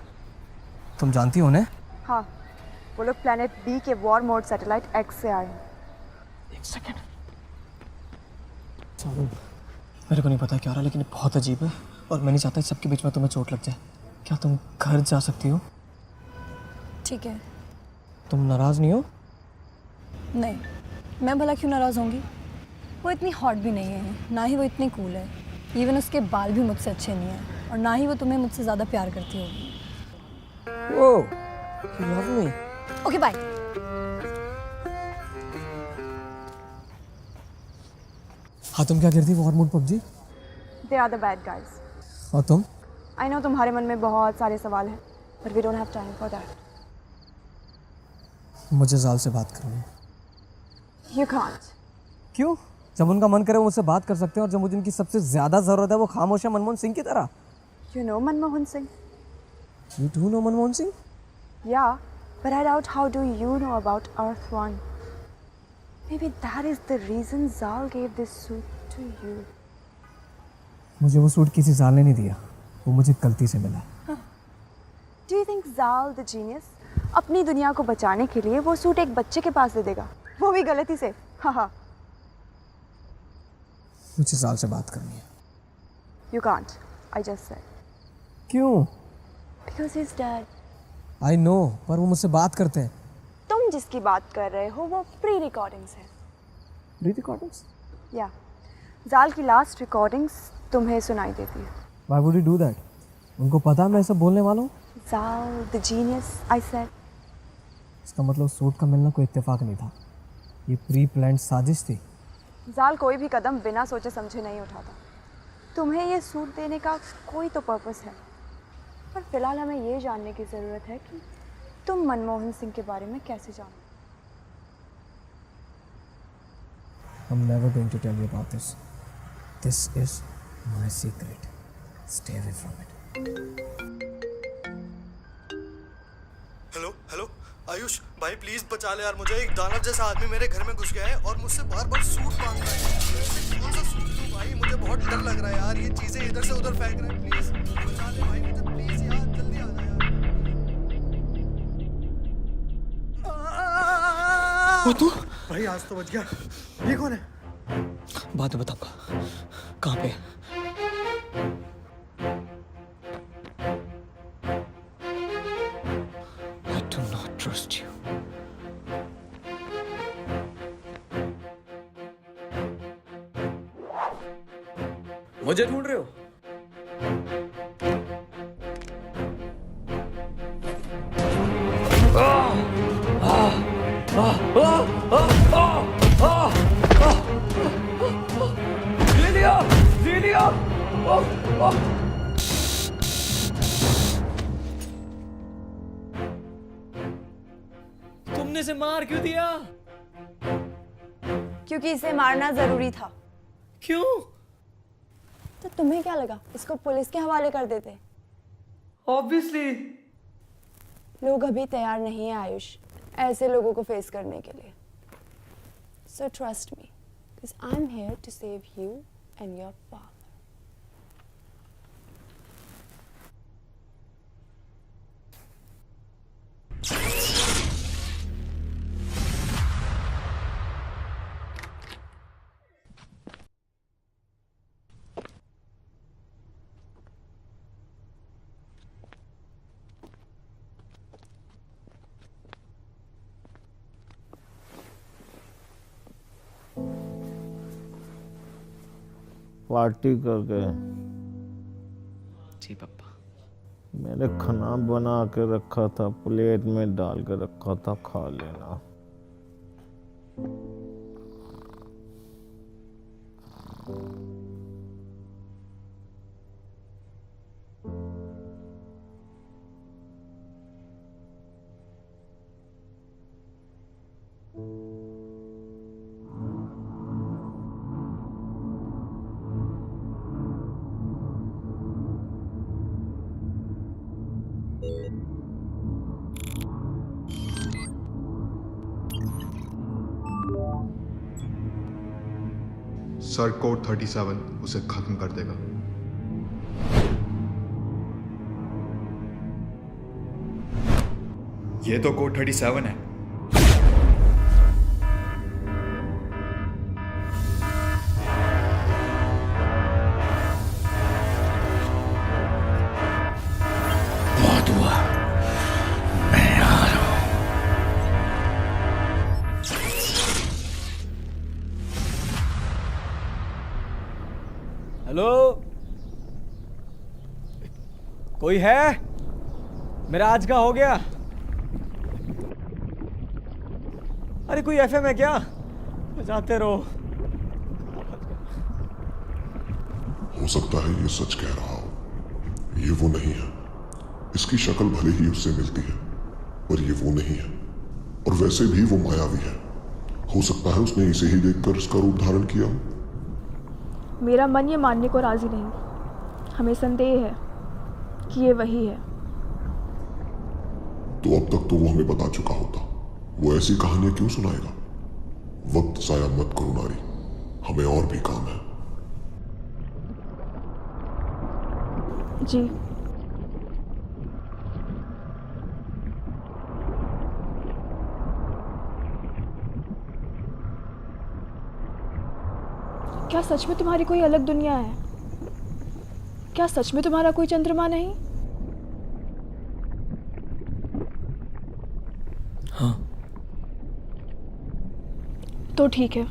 तुम जानती हो उन्हें? हाँ, वो लोग प्लेनेट बी के वॉर मोड सैटेलाइट एक्स से आए हैं। एक सेकेंड, मेरे को नहीं पता क्या रहा, लेकिन ये बहुत अजीब है और मैं नहीं चाहता इस सबके बीच में तुम्हें चोट लग जाए। क्या तुम घर जा सकती हो? ठीक है। तुम नाराज नहीं हो? नहीं, मैं भला क्यों नाराज होंगी? वो इतनी हॉट भी नहीं है, ना ही वो इतनी कूल है। इवन उसके बाल भी मुझसे अच्छे नहीं हैं और ना ही वो तुम्हें मुझसे ज़्यादा प्यार करती होगी। Oh, you love me. Okay bye. हाँ, तुम क्या करती war mode PUBG? They are the bad guys. और तुम? I know तुम्हारे मन में बहुत सारे सवाल हैं, but we don't have time for that. मुझे जाल से बात करनी है। You can't. क्यों? जब उनका मन करे वो मुझसे बात कर सकते हैं और जब मुझे उनकी सबसे ज्यादा जरूरत है वो खामोश है, मनमोहन सिंह की तरह। You know Manmohan Singh? You do know Manmohan Singh? Yeah, but I doubt how do you know about Earth One? Maybe that is the reason Zal gave this suit to you. मुझे वो सूट किसी जाल ने नहीं दिया, वो मुझे गलती से मिला। Do you think Zal the genius अपनी दुनिया को बचाने के लिए वो सूट एक बच्चे के पास दे देगा, वो भी गलती से? हाँ। मुझे जाल से बात करनी है। You can't. I just said. क्यों? Because he's dead. I know, पर वो मुझसे बात करते हैं। तुम जिसकी बात कर रहे हो वो प्री रिकॉर्डिंग्स है। Pre recordings? या जाल की लास्ट रिकॉर्डिंग्स तुम्हें सुनाई देती है। Why would he do that? उनको पता मैं ऐसा बोलने वाला हूँ? Zal the genius, I said. इसका मतलब सूट का मिलना कोई इत्तेफाक नहीं था, ये प्री प्लान्ड साजिश थी। जाल कोई भी कदम बिना सोचे समझे नहीं उठाता। तुम्हें ये सूट देने का कोई तो पर्पस है, पर फिलहाल हमें ये जानने की ज़रूरत है कि तुम मनमोहन सिंह के बारे में कैसे जानो। I'm never going to tell you about this. This is my secret. Stay away from it. Hello Ayush भाई, प्लीज बचा ले यार मुझे। एक दानव जैसा आदमी मेरे घर में घुस गया है और मुझसे बार बार सूट मांग रहा है। कौन सा सूट दूं भाई? मुझे बहुत डर लग रहा है यार, ये चीजें इधर से उधर फेंक रहा है। प्लीज बचा ले भाई मुझे, प्लीज यार, जल्दी आ जा यार। वो तू? भाई आज तो बच गया। ये कौन है? बाद में बताऊंगा। कहाँ पे? I do not trust you. मुझे ढूंढ रहे हो? तुमने इसे मार क्यों दिया? क्योंकि इसे मारना जरूरी था। क्यों? तो तुम्हें क्या लगा इसको पुलिस के हवाले कर देते? ऑब्वियसली। लोग अभी तैयार नहीं है आयुष ऐसे लोगों को फेस करने के लिए। So trust me, because I'm here to save you and your father. Party करके जी पापा। मैंने खाना बना के रखा था, प्लेट में डाल के रखा था, खा लेना। सर कोड 37 उसे खत्म कर देगा। ये तो कोड 37 है। बहुत हुआ, मैं आ रहा हूं। हेलो, कोई है? मेरा आज का हो गया। अरे कोई एफएम है क्या? बजाते रहो। हो सकता है ये सच कह रहा हो, ये वो नहीं है। इसकी शक्ल भले ही उससे मिलती है पर ये वो नहीं है, और वैसे भी वो मायावी है। हो सकता है उसने इसे ही देखकर इसका रूप धारण किया हो। मेरा मन ये मानने को राजी नहीं। हमें संदेह है कि ये वही है। तो अब तक तो वो हमें बता चुका होता। वो ऐसी कहानियां क्यों सुनाएगा? वक्त जाया मत करो नारी, हमें और भी काम है। जी। क्या सच में तुम्हारी कोई अलग दुनिया है? क्या सच में तुम्हारा कोई चंद्रमा नहीं? हाँ। तो ठीक है,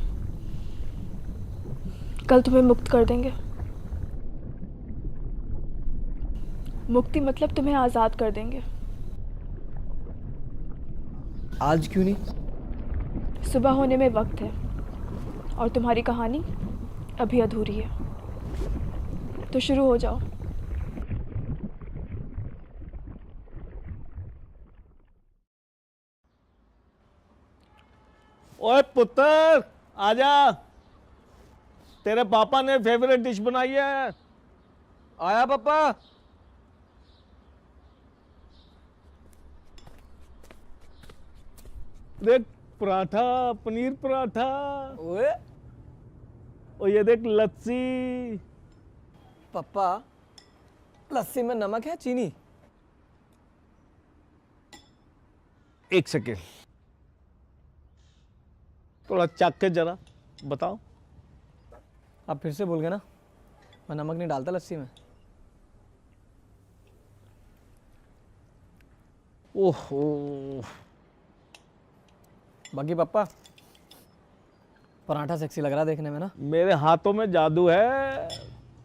कल तुम्हें मुक्त कर देंगे। मुक्ति मतलब तुम्हें आजाद कर देंगे। आज क्यों नहीं? सुबह होने में वक्त है और तुम्हारी कहानी अभी अधूरी है, तो शुरू हो जाओ। ओए पुत्र, आजा, तेरे पापा ने फेवरेट डिश बनाई है। आया पापा। देख पराठा, पनीर पराठा। ओए, और ये देख लस्सी। पापा, लस्सी में नमक है चीनी? एक सेकेंड, थोड़ा चख के जरा बताओ। आप फिर से बोल गए ना, मैं नमक नहीं डालता लस्सी में। ओहो। बाकी पापा, पराठा सेक्सी लग रहा देखने में ना। मेरे हाथों में जादू है।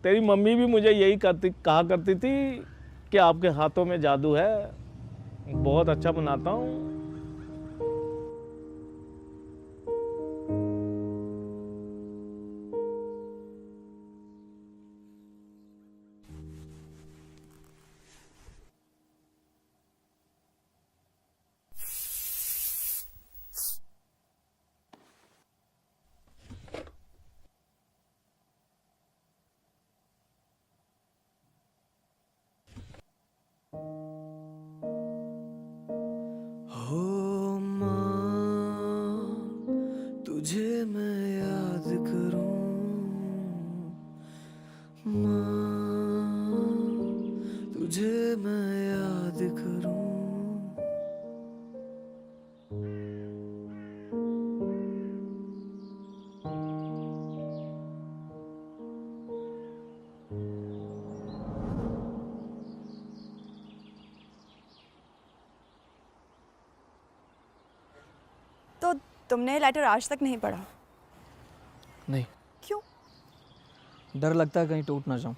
तेरी मम्मी भी मुझे यही कहा करती थी कि आपके हाथों में जादू है। बहुत अच्छा बनाता हूँ। तुमने लेटर आज तक नहीं पढ़ा? नहीं। क्यों? डर लगता है कहीं टूट ना जाऊं।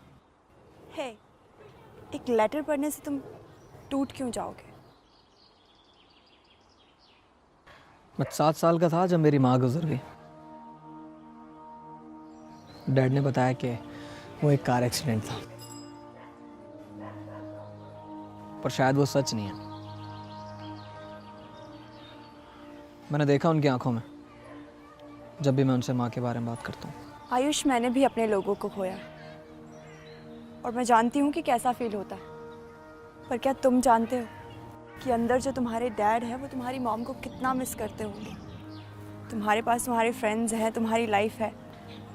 है, एक लेटर पढ़ने से तुम टूट क्यों जाओगे? मैं 7 साल का था जब मेरी माँ गुजर गई। डैड ने बताया कि वो एक कार एक्सीडेंट था, पर शायद वो सच नहीं है। मैंने देखा उनकी आंखों में जब भी मैं उनसे माँ के बारे में बात करता हूँ। आयुष, मैंने भी अपने लोगों को खोया और मैं जानती हूँ कि कैसा फील होता है, पर क्या तुम जानते हो कि अंदर जो तुम्हारे डैड है वो तुम्हारी मॉम को कितना मिस करते होंगे? तुम्हारे पास तुम्हारे फ्रेंड्स हैं, तुम्हारी लाइफ है,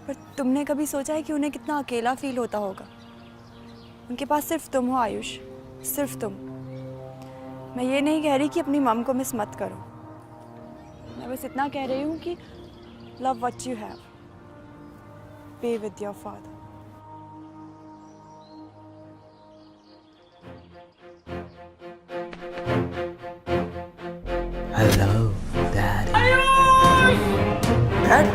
पर तुमने कभी सोचा है कि उन्हें कितना अकेला फील होता होगा? उनके पास सिर्फ तुम हो आयुष, सिर्फ तुम। मैं ये नहीं कह रही कि अपनी मॉम को मिस मत करो, मैं बस इतना कह रही हूँ कि love what you have, be with your father. Hello daddy. Dad?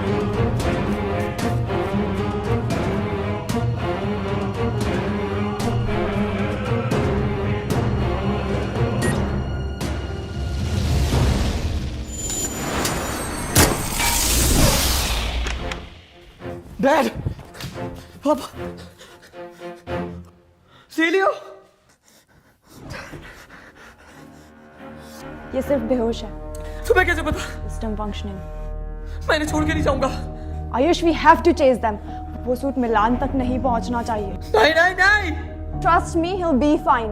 Dad, पापा, सीलियो। ये सिर्फ बेहोश है। तुम्हें कैसे पता? System functioning. मैं इन्हें छोड़ के नहीं जाऊंगा। Ayush, we have to chase them. वो सूट मिलान तक नहीं पहुंचना चाहिए। नहीं नहीं नहीं। Trust me, he will be fine.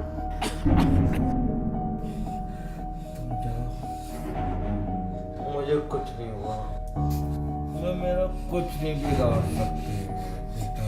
मुझे कुछ नहीं हुआ, मैं मेरा कुछ नहीं बिगाड़ सकती बेटा।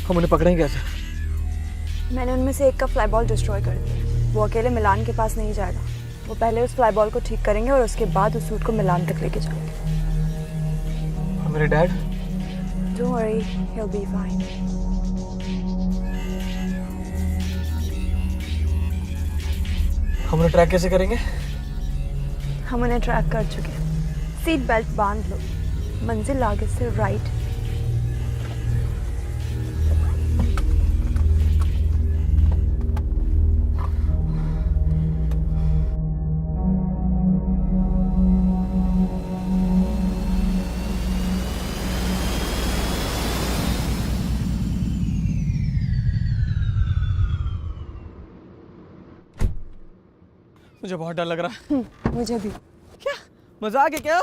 हम उन्हें पकड़ेंगे कैसे? मैंने उनमें से एक का फ्लाई बॉल डिस्ट्रॉय कर दिया। वो अकेले मिलान के पास नहीं जाएगा। वो पहले उस फ्लाई बॉल को ठीक करेंगे और उसके बाद उस सूट को मिलान तक लेके जाएंगे। और मेरे dad? Don't worry, he'll be fine. हम उन्हें ट्रैक कैसे करेंगे? हम उन्हें ट्रैक कर चुके हैं। सीट बेल्ट बांध लो, मंजिल आगे से राइट। मुझे बहुत डर लग रहा है। मुझे भी। क्या मजाक है क्या?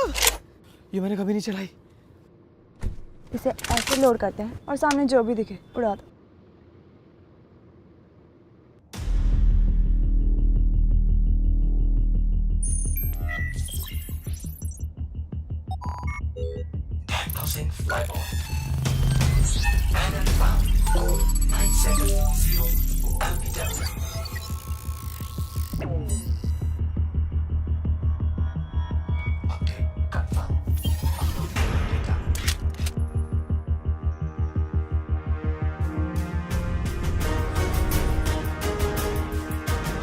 ये मैंने कभी नहीं चलाई। इसे ऐसे लोड करते हैं और सामने जो भी दिखे उड़ा दो। Diagnosing flyball. Manually found. Code 970 Alpha.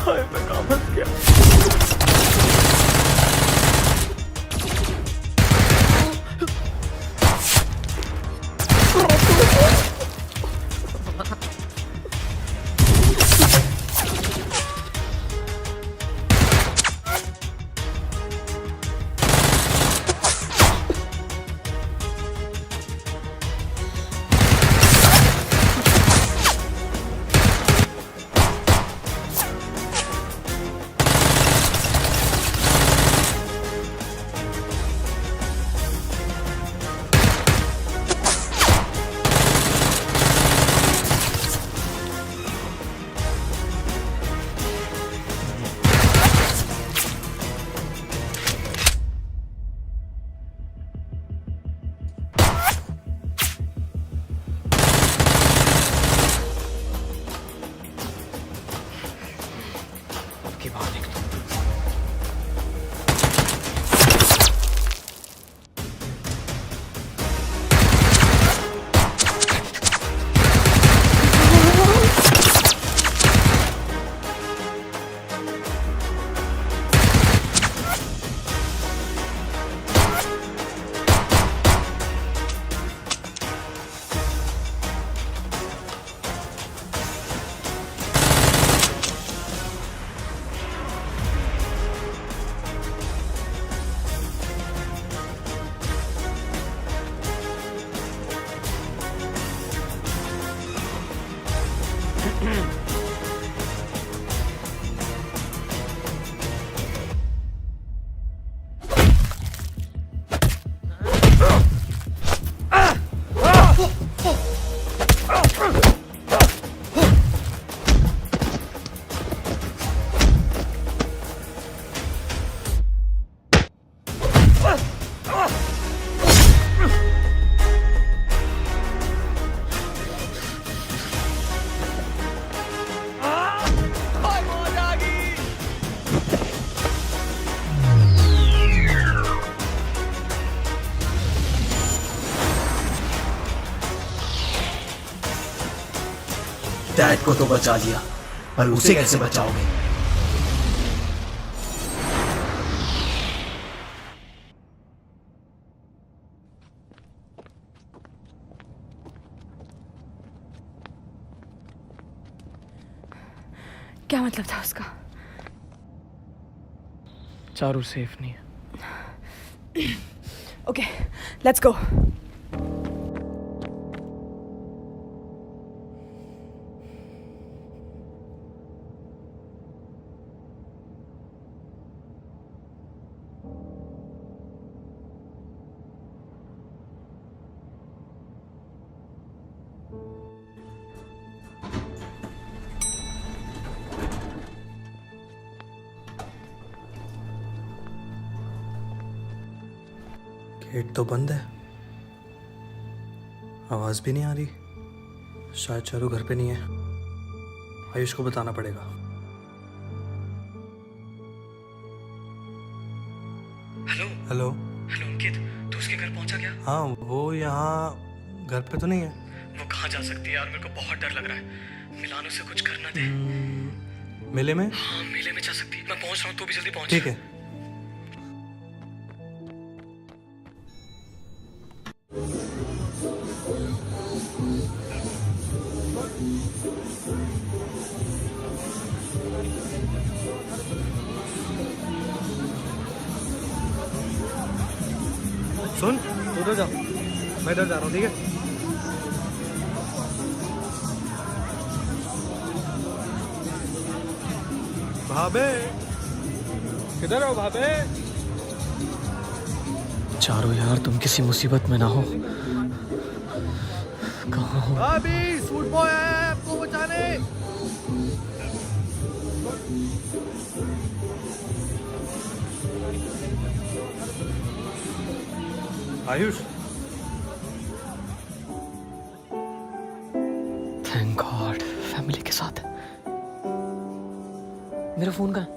हाय, मैं कहाँ फंस गया? डैड को तो बचा लिया, पर उसे कैसे बचाओगे? क्या मतलब था उसका? चारू सेफ नहीं है। Okay, let's go. गेट तो बंद है, आवाज भी नहीं आ रही। शायद चारू घर पे नहीं है। आयुष को बताना पड़ेगा। Hello hello. हेलो अंकित, तू उसके घर पहुंचा क्या? हाँ, वो यहाँ घर पे तो नहीं है। वो कहाँ जा सकती है यार, मेरे को बहुत डर लग रहा है। मिलानो से कुछ करना दे। मेले में? हाँ, मेले में जा सकती है। मैं पहुंच रहा हूँ, तू भी जल्दी पहुंच। ठीक है। सुन, तू उधर जा, मैं इधर जा रहा हूँ, ठीक है? भाभे, किधर हो भाभे? चारू यार, तुम किसी मुसीबत में ना हो। कहाँ हो? भाभी, सूट बॉय आया है आपको बचाने। आयुष, थैंक गॉड फैमिली के साथ है। मेरा फोन कहाँ है?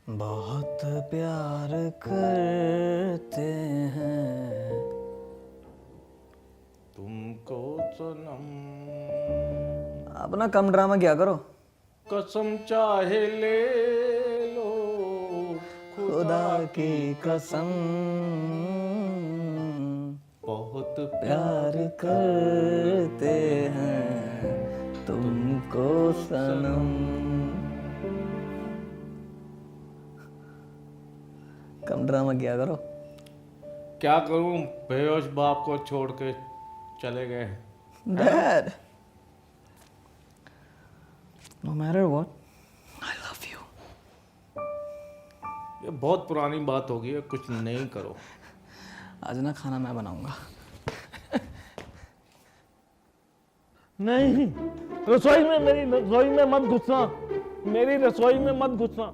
बहुत प्यार करते हैं तुमको सनम। अपना कम ड्रामा क्या करो। कसम चाहे ले लो खुदा की कसम, बहुत प्यार करते हैं तुमको सनम। कम ड्रामा किया करो। क्या करूं, बेहोश बाप को छोड़ के चले गए। Dad, no matter what, I love you. ये बहुत पुरानी बात होगी, कुछ नहीं करो। आज ना खाना मैं बनाऊंगा। नहीं, रसोई में, मेरी रसोई में मत घुसना, मेरी रसोई में मत घुसना।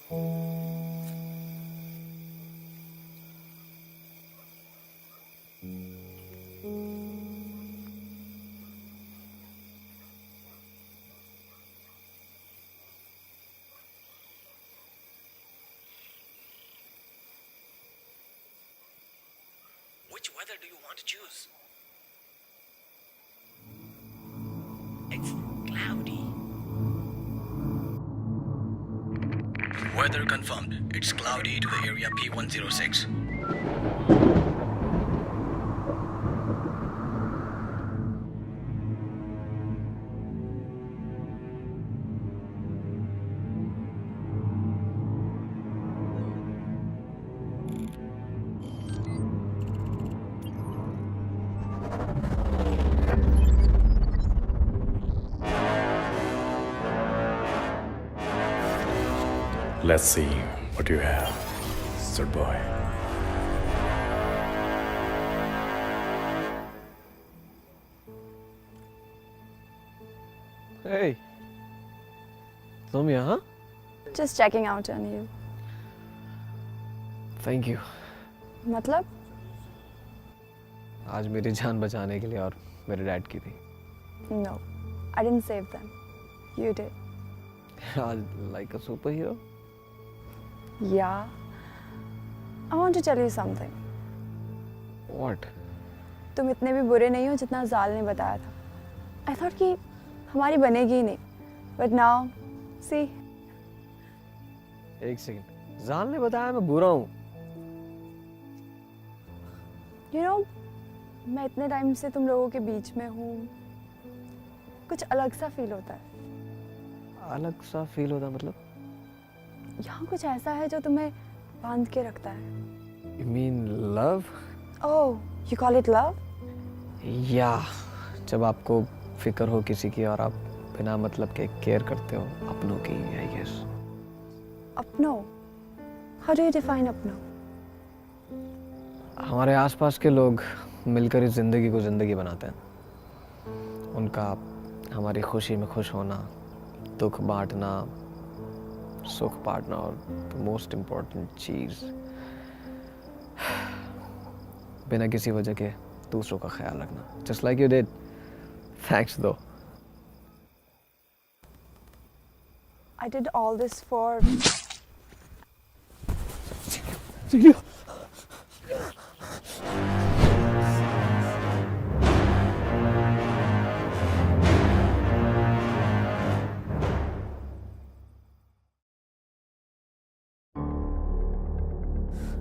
Which weather do you want to choose? It's cloudy. Weather confirmed. It's cloudy to the area P106. Let's see what you have, sir boy. Hey, तुम यहाँ? Just checking out on you. Thank you. मतलब? आज मेरी जान बचाने के लिए और मेरे डैड की थी। No, I didn't save them. You did. Like a superhero? Yeah. I want to tell you something. What? तुम इतने भी बुरे नहीं हो जितना जाल ने बताया था। I thought कि हमारी बनेगी ही नहीं. But now, see. एक सेकंड, जाल ने बताया मैं बुरा हूँ। You know, मैं इतने टाइम से तुम लोगों के बीच में हूँ। कुछ अलग सा फील होता है। अलग सा फील होता मतलब? यहाँ कुछ ऐसा है जो तुम्हें बांध के रखता है। You mean love? Oh, you call it love? Yeah, जब आपको फिक्र हो किसी की और आप बिना मतलब के केयर करते हो अपनों की, I guess. अपनों? How do you define अपनों? हमारे आसपास के लोग मिलकर इस जिंदगी को जिंदगी बनाते हैं। उनका हमारी खुशी में खुश होना, दुख बांटना, सुख बांटना और मोस्ट इम्पोर्टेंट चीज बिना किसी वजह के दूसरों का ख्याल रखना। Just like you did. Thanks though. I did all this for.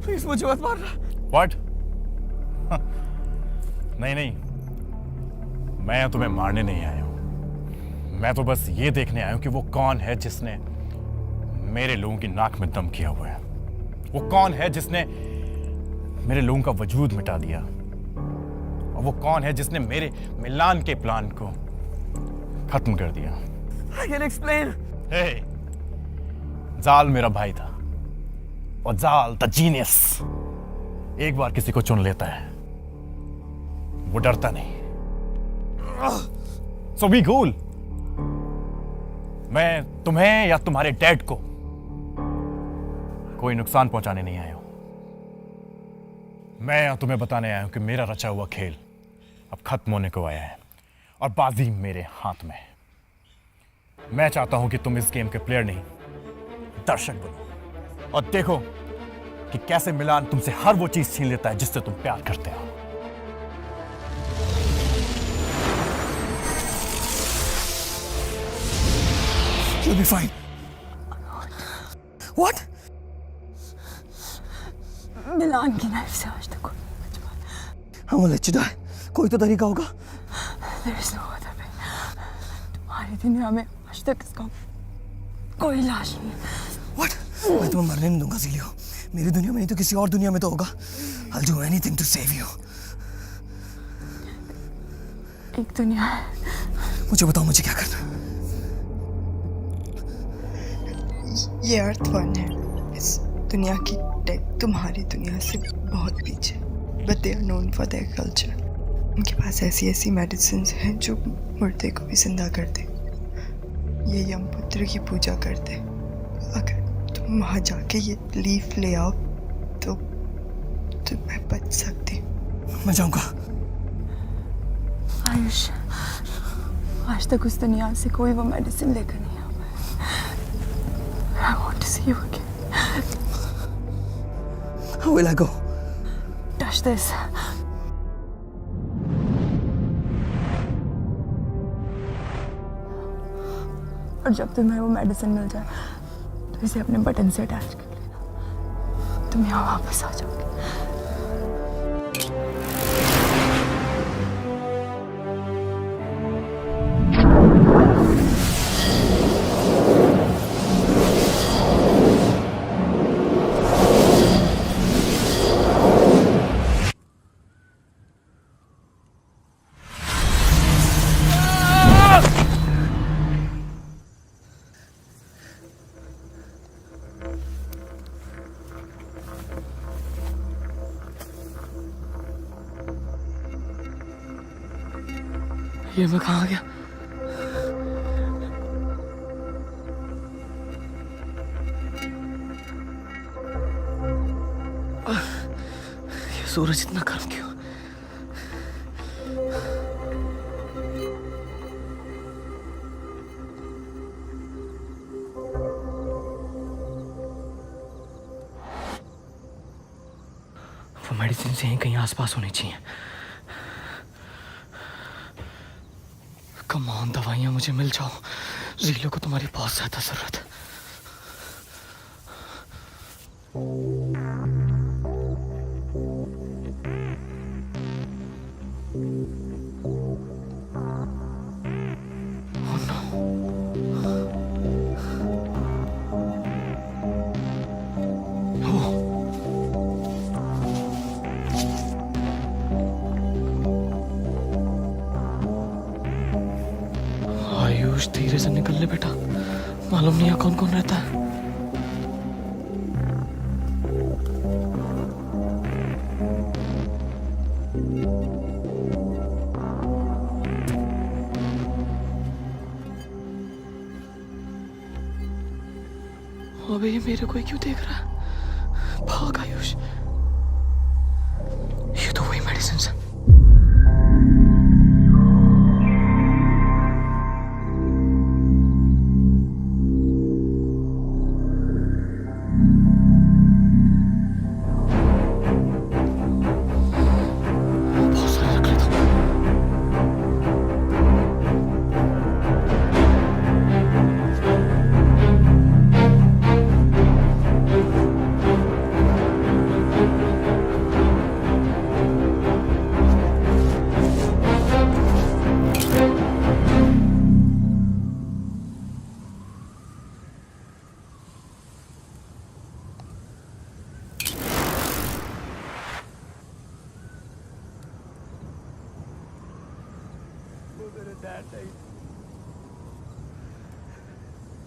Please मुझे मत मारना। What? नहीं नहीं, मैं तुम्हें मारने नहीं आया हूं। मैं तो बस ये देखने आया हूं कि वो कौन है जिसने मेरे लोगों की नाक में दम किया हुआ है। वो कौन है जिसने मेरे लोगों का वजूद मिटा दिया, और वो कौन है जिसने मेरे मिलान के प्लान को खत्म कर दिया। I can explain. Hey, जाल मेरा भाई था, और जाल द जीनियस एक बार किसी को चुन लेता है, वो डरता नहीं। So be cool. मैं तुम्हें या तुम्हारे डैड को कोई नुकसान पहुंचाने नहीं आया हूं। मैं यहाँ तुम्हें बताने आया हूं कि मेरा रचा हुआ खेल अब खत्म होने को आया है और बाजी मेरे हाथ में है। मैं चाहता हूं कि तुम इस गेम के प्लेयर नहीं, दर्शक बनो और देखो कि कैसे मिलान तुमसे हर वो चीज छीन लेता है जिससे तुम प्यार करते हो। You'll be fine. What? मिलान की नाइफ से आज तक I won't let you die. कोई तो तरीका होगा। There is no other way. तुम्हारी दुनिया में आज तक इसका कोई लाश नहीं है। What? मैं तुम्हें मरने नहीं दूंगा ज़ीलियो। मेरी दुनिया में नहीं तो किसी और दुनिया में तो होगा। I'll do anything to save you. एक दुनिया है। मुझे बताओ मुझे क्या करना है। ये अर्थ वन है। इस दुनिया की टेक तुम्हारी दुनिया से बहुत पीछे, but they are known for their culture. उनके पास ऐसी ऐसी मेडिसिन्स हैं जो मुर्दे को भी जिंदा कर दे। ये यमपुत्र की पूजा करते। अगर तुम वहाँ जाके ये लीफ ले आओ तो मैं बच सकती हूँ। मैं जाऊंगा। आयुष, आज तक उस दुनिया से कोई वो मेडिसिन लेकर नहीं आ पाया। I want to see you again. How will I go? Touch this. और जब तुम्हें वो मेडिसिन मिल जाए तो इसे अपने बटन से अटैच कर लेना। तुम यहाँ वापस आ जाओगे। ये मैं कहाँ आ गया? ये सूरज इतना गर्म क्यों? वो मेडिसिन से यहीं कहीं आसपास होनी चाहिए। कमान, दवाइयाँ मुझे मिल जाओ। रीलो को तुम्हारी बहुत ज्यादा जरूरत है। आयुष, धीरे से निकल ले बेटा, मालूम नहीं है कौन कौन रहता है। अबे ये मेरे को ही क्यों देख रहा है? भाग आयुष, ये तो वही मेडिसिन है।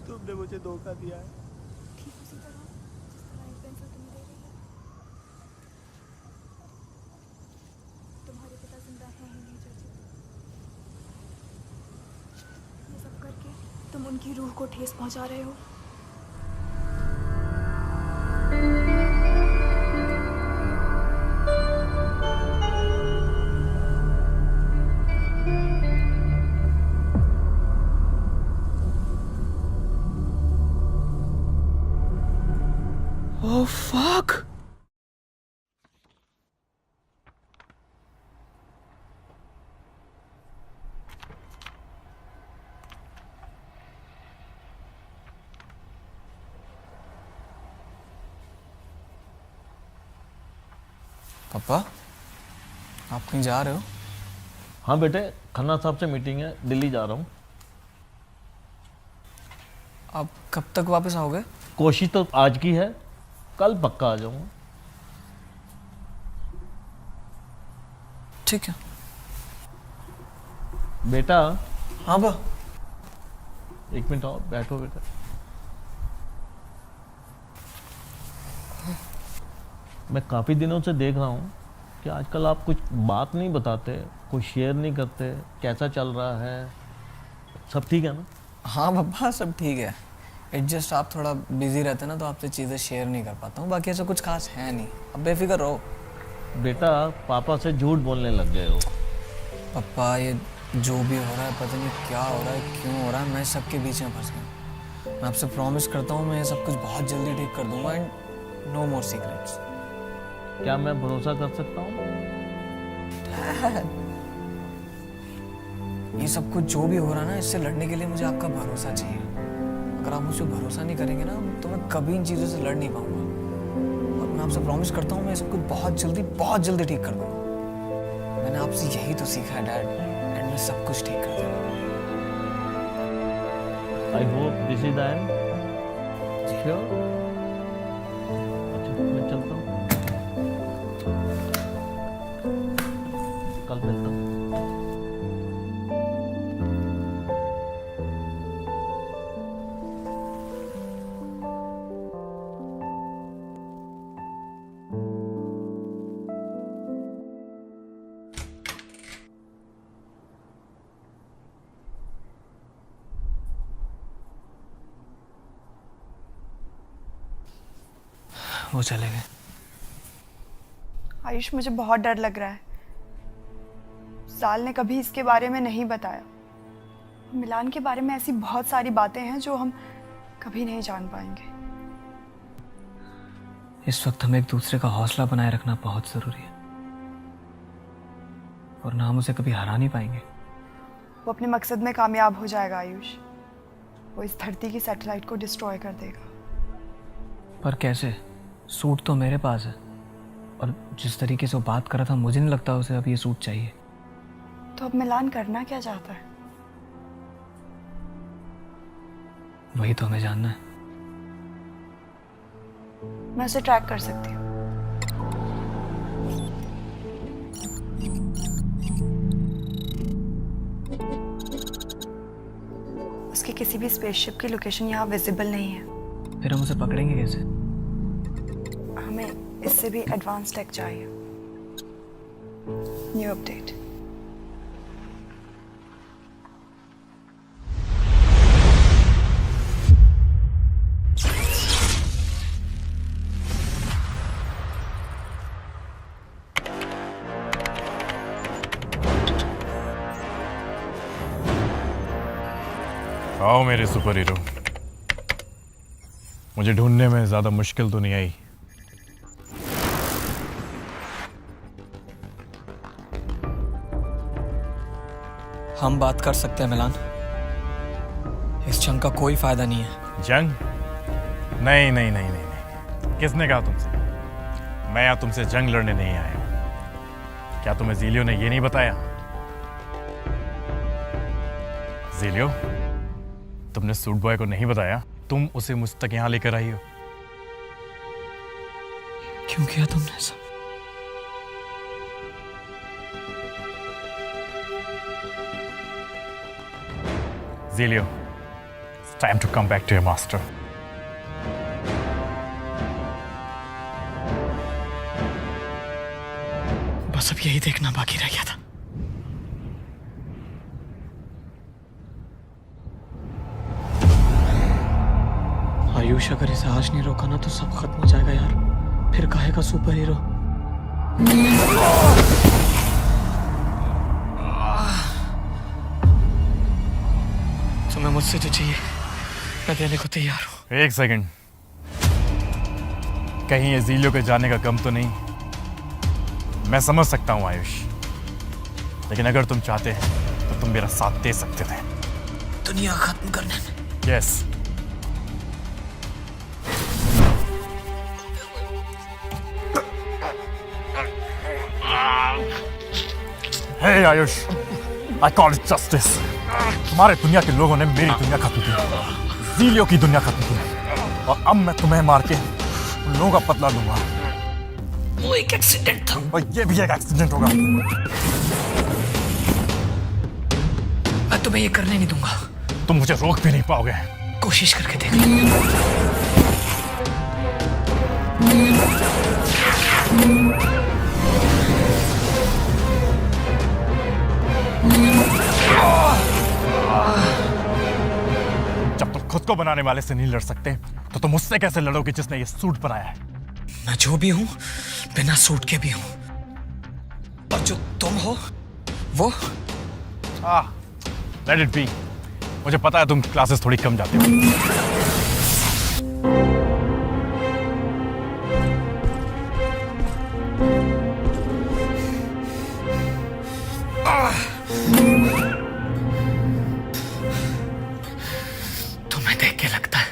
तुमने मुझे धोखा दिया है। ठीक उसी तरह जिस तरह एक पेंसिल तुम्हें दे रही है। तुम्हारे पिता जिंदा हैं ही नहीं चाची। ये सब करके तुम उनकी रूह को ठेस पहुंचा रहे हो। Oh fuck! पापा, आप कहीं जा रहे हो? हाँ बेटे, खन्ना साहब से मीटिंग है, दिल्ली जा रहा हूँ। आप कब तक वापस आओगे? कोशिश तो आज की है, कल पक्का आ जाऊंगा। ठीक है बेटा। हाँ बा। एक मिनट और बैठो बेटा। मैं काफ़ी दिनों से देख रहा हूँ कि आजकल आप कुछ बात नहीं बताते, कुछ शेयर नहीं करते। कैसा चल रहा है? सब ठीक है ना? हाँ पापा, सब ठीक है। एडजस्ट आप थोड़ा बिजी रहते ना तो आपसे चीज़ें शेयर नहीं कर पाता हूँ, बाकी ऐसा कुछ खास है नहीं, अब बेफिक्र रहो। बेटा पापा से झूठ बोलने लग गए हो। पापा ये जो भी हो रहा है पता नहीं क्या हो रहा है, क्यों हो रहा है, मैं सबके बीच में फंस गया। मैं आपसे प्रॉमिस करता हूँ मैं ये सब कुछ बहुत जल्दी ठीक कर दूंगा एंड नो मोर सीक्रेट्स। क्या मैं भरोसा कर सकता हूँ? ये सब कुछ जो भी हो रहा है ना, इससे लड़ने के लिए मुझे आपका भरोसा चाहिए। अगर आप मुझे भरोसा नहीं करेंगे ना तो मैं कभी इन चीज़ों से लड़ नहीं पाऊंगा। और मैं आपसे प्रॉमिस करता हूँ मैं सब कुछ बहुत जल्दी ठीक कर दूंगा। मैंने आपसे यही तो सीखा है डैड, एंड मैं सब कुछ ठीक कर दूंगा। I hope this is the end. Sure. अच्छा मैं चलता हूँ, कल मिलता हूँ। वो चले गए। आयुष मुझे बहुत डर लग रहा है। साल ने कभी इसके बारे में नहीं बताया। मिलान के बारे में ऐसी बहुत सारी बातें हैं जो हम कभी नहीं जान पाएंगे। इस वक्त हमें एक दूसरे का हौसला बनाए रखना बहुत जरूरी है, और ना हम उसे कभी हरा नहीं पाएंगे। वो अपने मकसद में कामयाब हो जाएगा आयुष। वो इस धरती की सैटेलाइट को डिस्ट्रॉय कर देगा। पर कैसे? सूट तो मेरे पास है, और जिस तरीके से वो बात कर रहा था मुझे नहीं लगता उसे अब ये सूट चाहिए। तो अब मिलान करना क्या चाहता है? वही तो हमें जानना है। मैं उसे ट्रैक कर सकती हूँ। उसकी किसी भी स्पेसशिप की लोकेशन यहाँ विजिबल नहीं है। फिर हम उसे पकड़ेंगे कैसे? हमें इससे भी एडवांस टेक चाहिए। New update. आओ मेरे सुपर हीरो, मुझे ढूंढने में ज्यादा मुश्किल तो नहीं आई। हम बात कर सकते हैं मिलान, इस जंग का कोई फायदा नहीं है। जंग? नहीं नहीं नहीं नहीं नहीं, किसने कहा तुमसे? मैं यहाँ तुमसे जंग लड़ने नहीं आया हूं। क्या तुम्हें ज़ीलियो ने ये नहीं बताया? ज़ीलियो, तुमने सूट बॉय को नहीं बताया तुम उसे मुझ तक यहाँ लेकर आई हो? क्यों किया तुमने ऐसा? Zelio, it's time to come back to your master. बस अब यही देखना बाकी रह गया था। आयुष अगर इसे आज नहीं रोका ना तो सब खत्म हो जाएगा यार। फिर काहे का सुपर हीरो? तुम्हें मुझसे जो चाहिए मैं देने को तैयार हूँ। एक सेकंड, कहीं ये ज़ीलियो के जाने का गम तो नहीं? मैं समझ सकता हूँ आयुष, लेकिन अगर तुम चाहते हैं तो तुम मेरा साथ दे सकते थे दुनिया खत्म करने में। Yes. Hey Ayush, I call it justice. तुम्हारे दुनिया के लोगों ने मेरी दुनिया खत्म की, ज़ीलियो की दुनिया खत्म की, और अब मैं तुम्हें मार के उन लोगों का बदला लूंगा। वो एक एक्सीडेंट था, और ये भी एक एक्सीडेंट होगा। मैं तुम्हें ये करने नहीं दूंगा। तुम मुझे रोक भी नहीं पाओगे। कोशिश करके देख लो। जब तुम खुद को बनाने वाले से नहीं लड़ सकते तो तुम उससे कैसे लड़ोगे जिसने ये सूट बनाया है? मैं जो भी हूं बिना सूट के भी हूं, और जो तुम हो वो लेट इट बी। मुझे पता है तुम क्लासेस थोड़ी कम जाते हो। तुम्हें देख के लगता है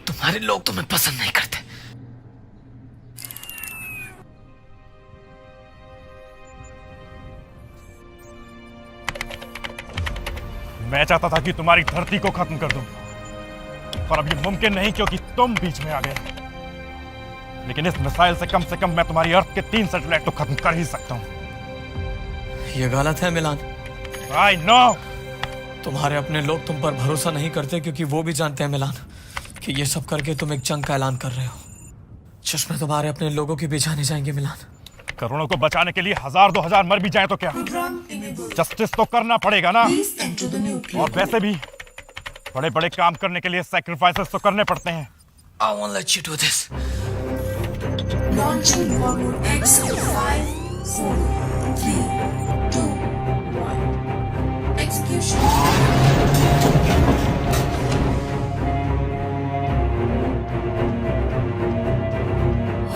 तुम्हारे लोग तुम्हें पसंद नहीं करते। मैं चाहता था कि तुम्हारी धरती को खत्म कर दूं, पर अब ये मुमकिन नहीं क्योंकि तुम बीच में आ गए। लेकिन इस मिसाइल से कम मैं तुम्हारी अर्थ के 3 सैटेलाइट तो खत्म कर ही सकता हूं। ये गलत है मिलान। I know। तुम्हारे अपने लोग तुम पर भरोसा नहीं करते क्योंकि वो भी जानते हैं मिलान कि ये सब करके तुम एक जंग का ऐलान कर रहे हो। चश्मे तुम्हारे अपने लोगों की भी जाने जाएंगे मिलान। करोड़ों को बचाने के लिए 1000-2000 मर भी जाए तो क्या, जस्टिस तो करना पड़ेगा ना। और वैसे भी बड़े बड़े काम करने के लिए सैक्रिफाइसेस तो करने पड़ते हैं। I won't let you do this. Launching forward X 5, 4, 3, 2, 1. Execution.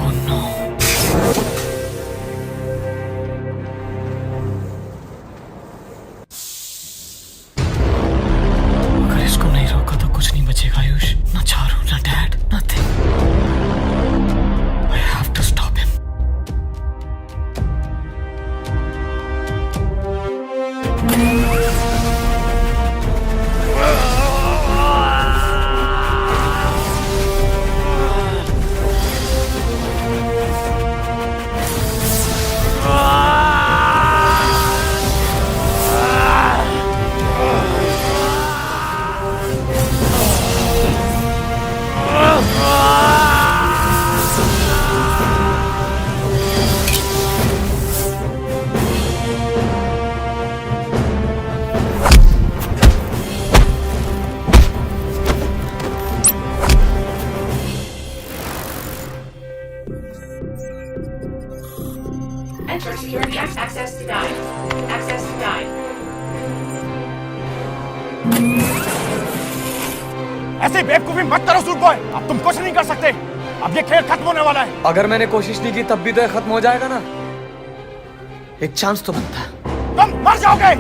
Oh no. अगर इसको नहीं रोका तो कुछ नहीं बचेगा आयुष। ना चारू, ना dad, nothing. I have to stop him. Enter security access denied. Access denied. ऐसे बेवकूफी मत करो सूट बॉय, अब तुम कुछ नहीं कर सकते। अब ये खेल खत्म होने वाला है। अगर मैंने कोशिश नहीं की तब भी तो ये खत्म हो जाएगा ना। एक चांस तो बनता है। तुम मर जाओगे।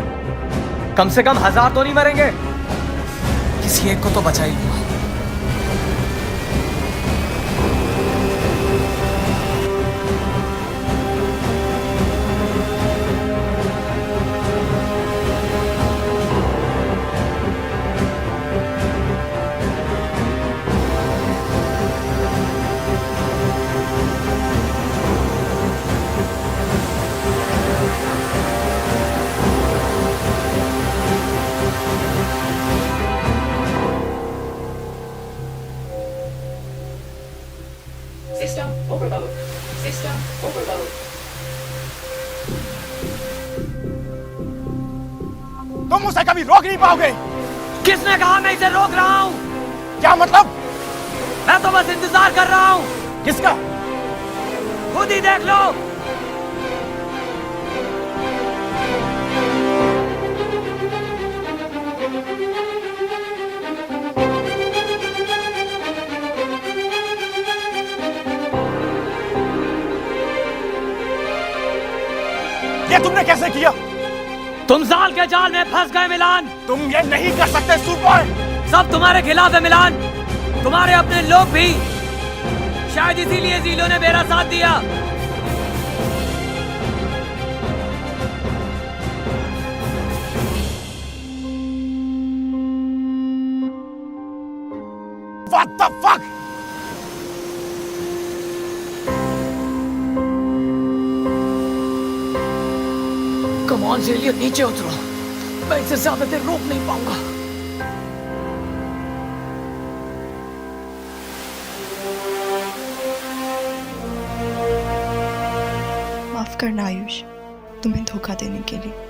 कम से कम 1000 तो नहीं मरेंगे, किसी एक को तो बचा ही लो। System overload. System overload. तुम उसे कभी रोक नहीं पाओगे। किसने कहा मैं इसे रोक रहा हूं? क्या मतलब? मैं तो बस इंतजार कर रहा हूं। किसका? खुद ही देख लो। ये तुमने कैसे किया? तुम जाल के जाल में फंस गए मिलान। तुम ये नहीं कर सकते सूट बॉय। सब तुम्हारे खिलाफ है मिलान, तुम्हारे अपने लोग भी। शायद इसीलिए जीलो ने मेरा साथ दिया। What the fuck? कमान से लिए नीचे उतरो, मैं इसे ज्यादा देर रोक नहीं पाऊंगा। माफ करना आयुष, तुम्हें धोखा देने के लिए।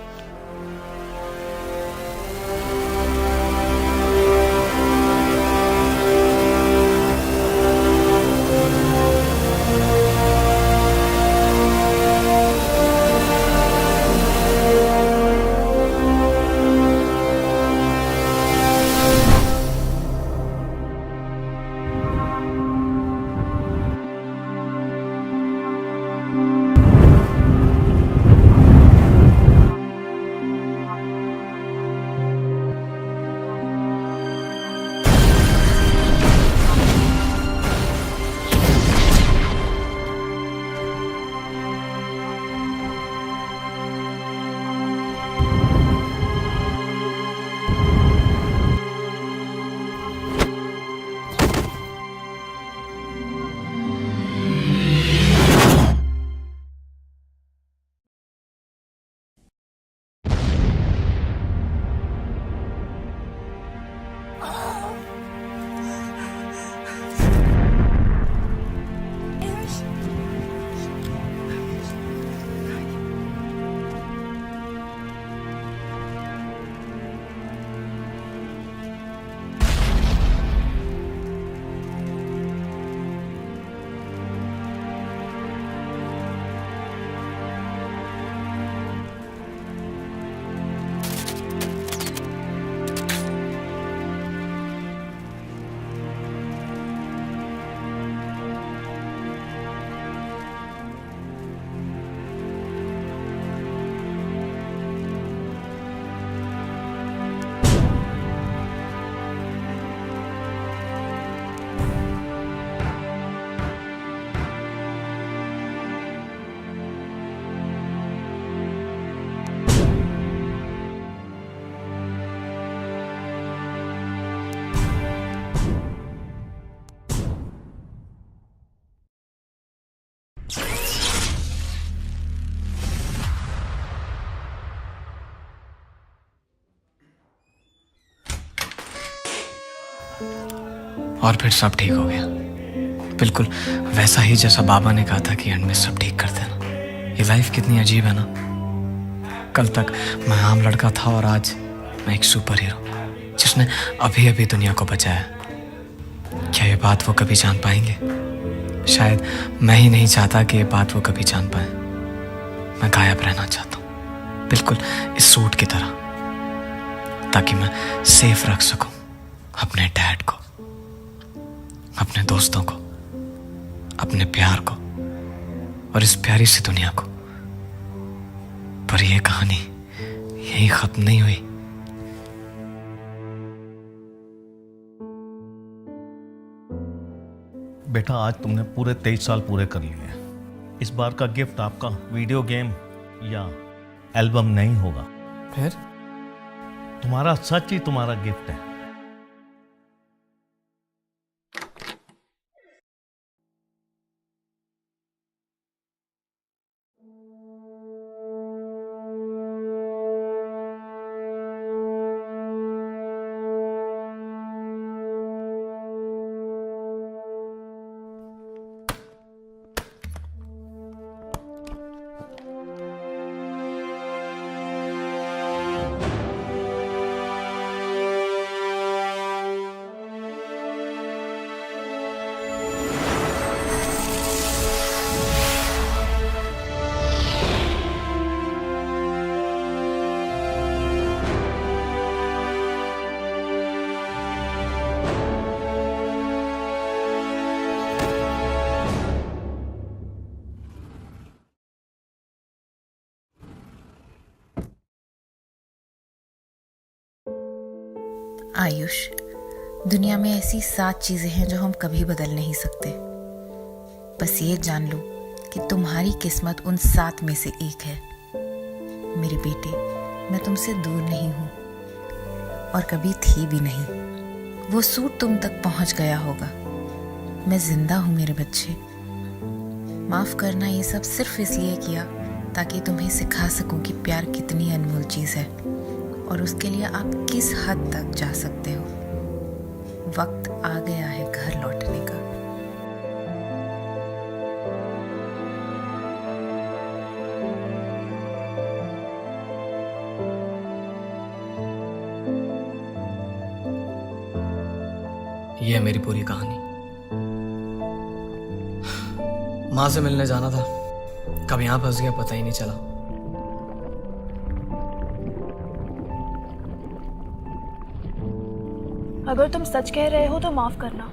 और फिर सब ठीक हो गया, बिल्कुल वैसा ही जैसा बाबा ने कहा था कि एंड में सब ठीक कर देना। ये लाइफ कितनी अजीब है ना। कल तक मैं आम लड़का था और आज मैं एक सुपर हीरो जिसने अभी अभी दुनिया को बचाया। क्या ये बात वो कभी जान पाएंगे? शायद मैं ही नहीं चाहता कि ये बात वो कभी जान पाए। मैं गायब रहना चाहता हूँ, बिल्कुल इस सूट की तरह, ताकि मैं सेफ रख सकूं अपने डैड को, अपने दोस्तों को, अपने प्यार को और इस प्यारी सी दुनिया को। पर यह कहानी यही खत्म नहीं हुई। बेटा, आज तुमने पूरे 23 साल पूरे कर लिए। इस बार का गिफ्ट आपका वीडियो गेम या एल्बम नहीं होगा। फिर तुम्हारा सच ही तुम्हारा गिफ्ट है। आयुष, दुनिया में ऐसी 7 चीजें हैं जो हम कभी बदल नहीं सकते। बस ये जान लो कि तुम्हारी किस्मत उन 7 में से एक है। मेरे बेटे, मैं तुमसे दूर नहीं हूं और कभी थी भी नहीं। वो सूट तुम तक पहुंच गया होगा। मैं जिंदा हूं मेरे बच्चे। माफ करना, ये सब सिर्फ इसलिए किया ताकि तुम्हें सिखा सकूं कि प्यार कितनी अनमोल चीज है और उसके लिए आप किस हद तक जा सकते हो। वक्त आ गया है घर लौटने का। ये है मेरी पूरी कहानी। माँ से मिलने जाना था, कब यहाँ फंस गया पता ही नहीं चला। अगर तुम सच कह रहे हो तो माफ करना।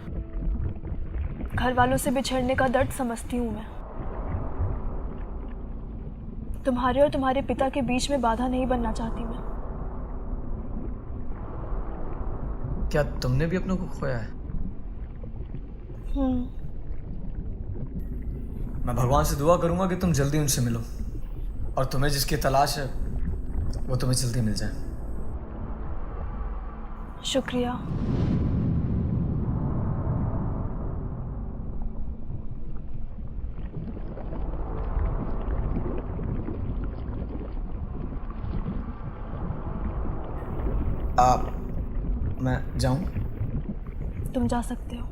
घर वालों से बिछड़ने का दर्द समझती हूँ मैं। तुम्हारे और तुम्हारे पिता के बीच में बाधा नहीं बनना चाहती मैं। क्या तुमने भी अपनों को खोया है? मैं भगवान से दुआ करूंगा कि तुम जल्दी उनसे मिलो और तुम्हें जिसकी तलाश है वो तुम्हें जल्दी मिल जाए। शुक्रिया। मैं जाऊं? तुम जा सकते हो।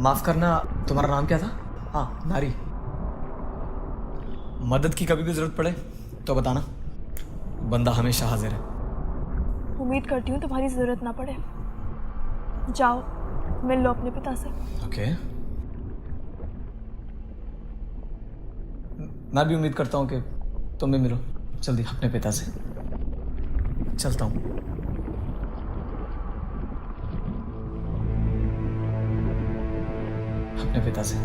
माफ करना, तुम्हारा नाम क्या था? हाँ, नारी। मदद की कभी भी जरूरत पड़े तो बताना, बंदा हमेशा हाजिर है। उम्मीद करती हूँ तुम्हारी जरूरत ना पड़े। जाओ, मिल लो अपने पिता से। ओके। मैं भी उम्मीद करता हूँ कि तुम भी मिलो जल्दी अपने पिता से। चलता हूँ। अपने पिता से।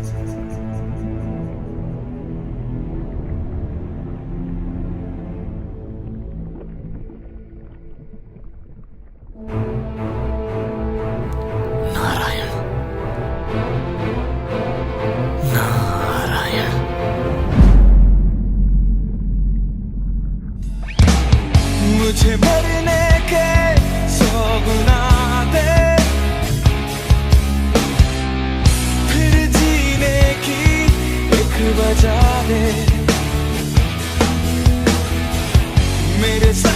नारायण, नारायण। मुझे मरने के 100 गुना दे, फिर जीने की एक वजह दे। मेरे साथ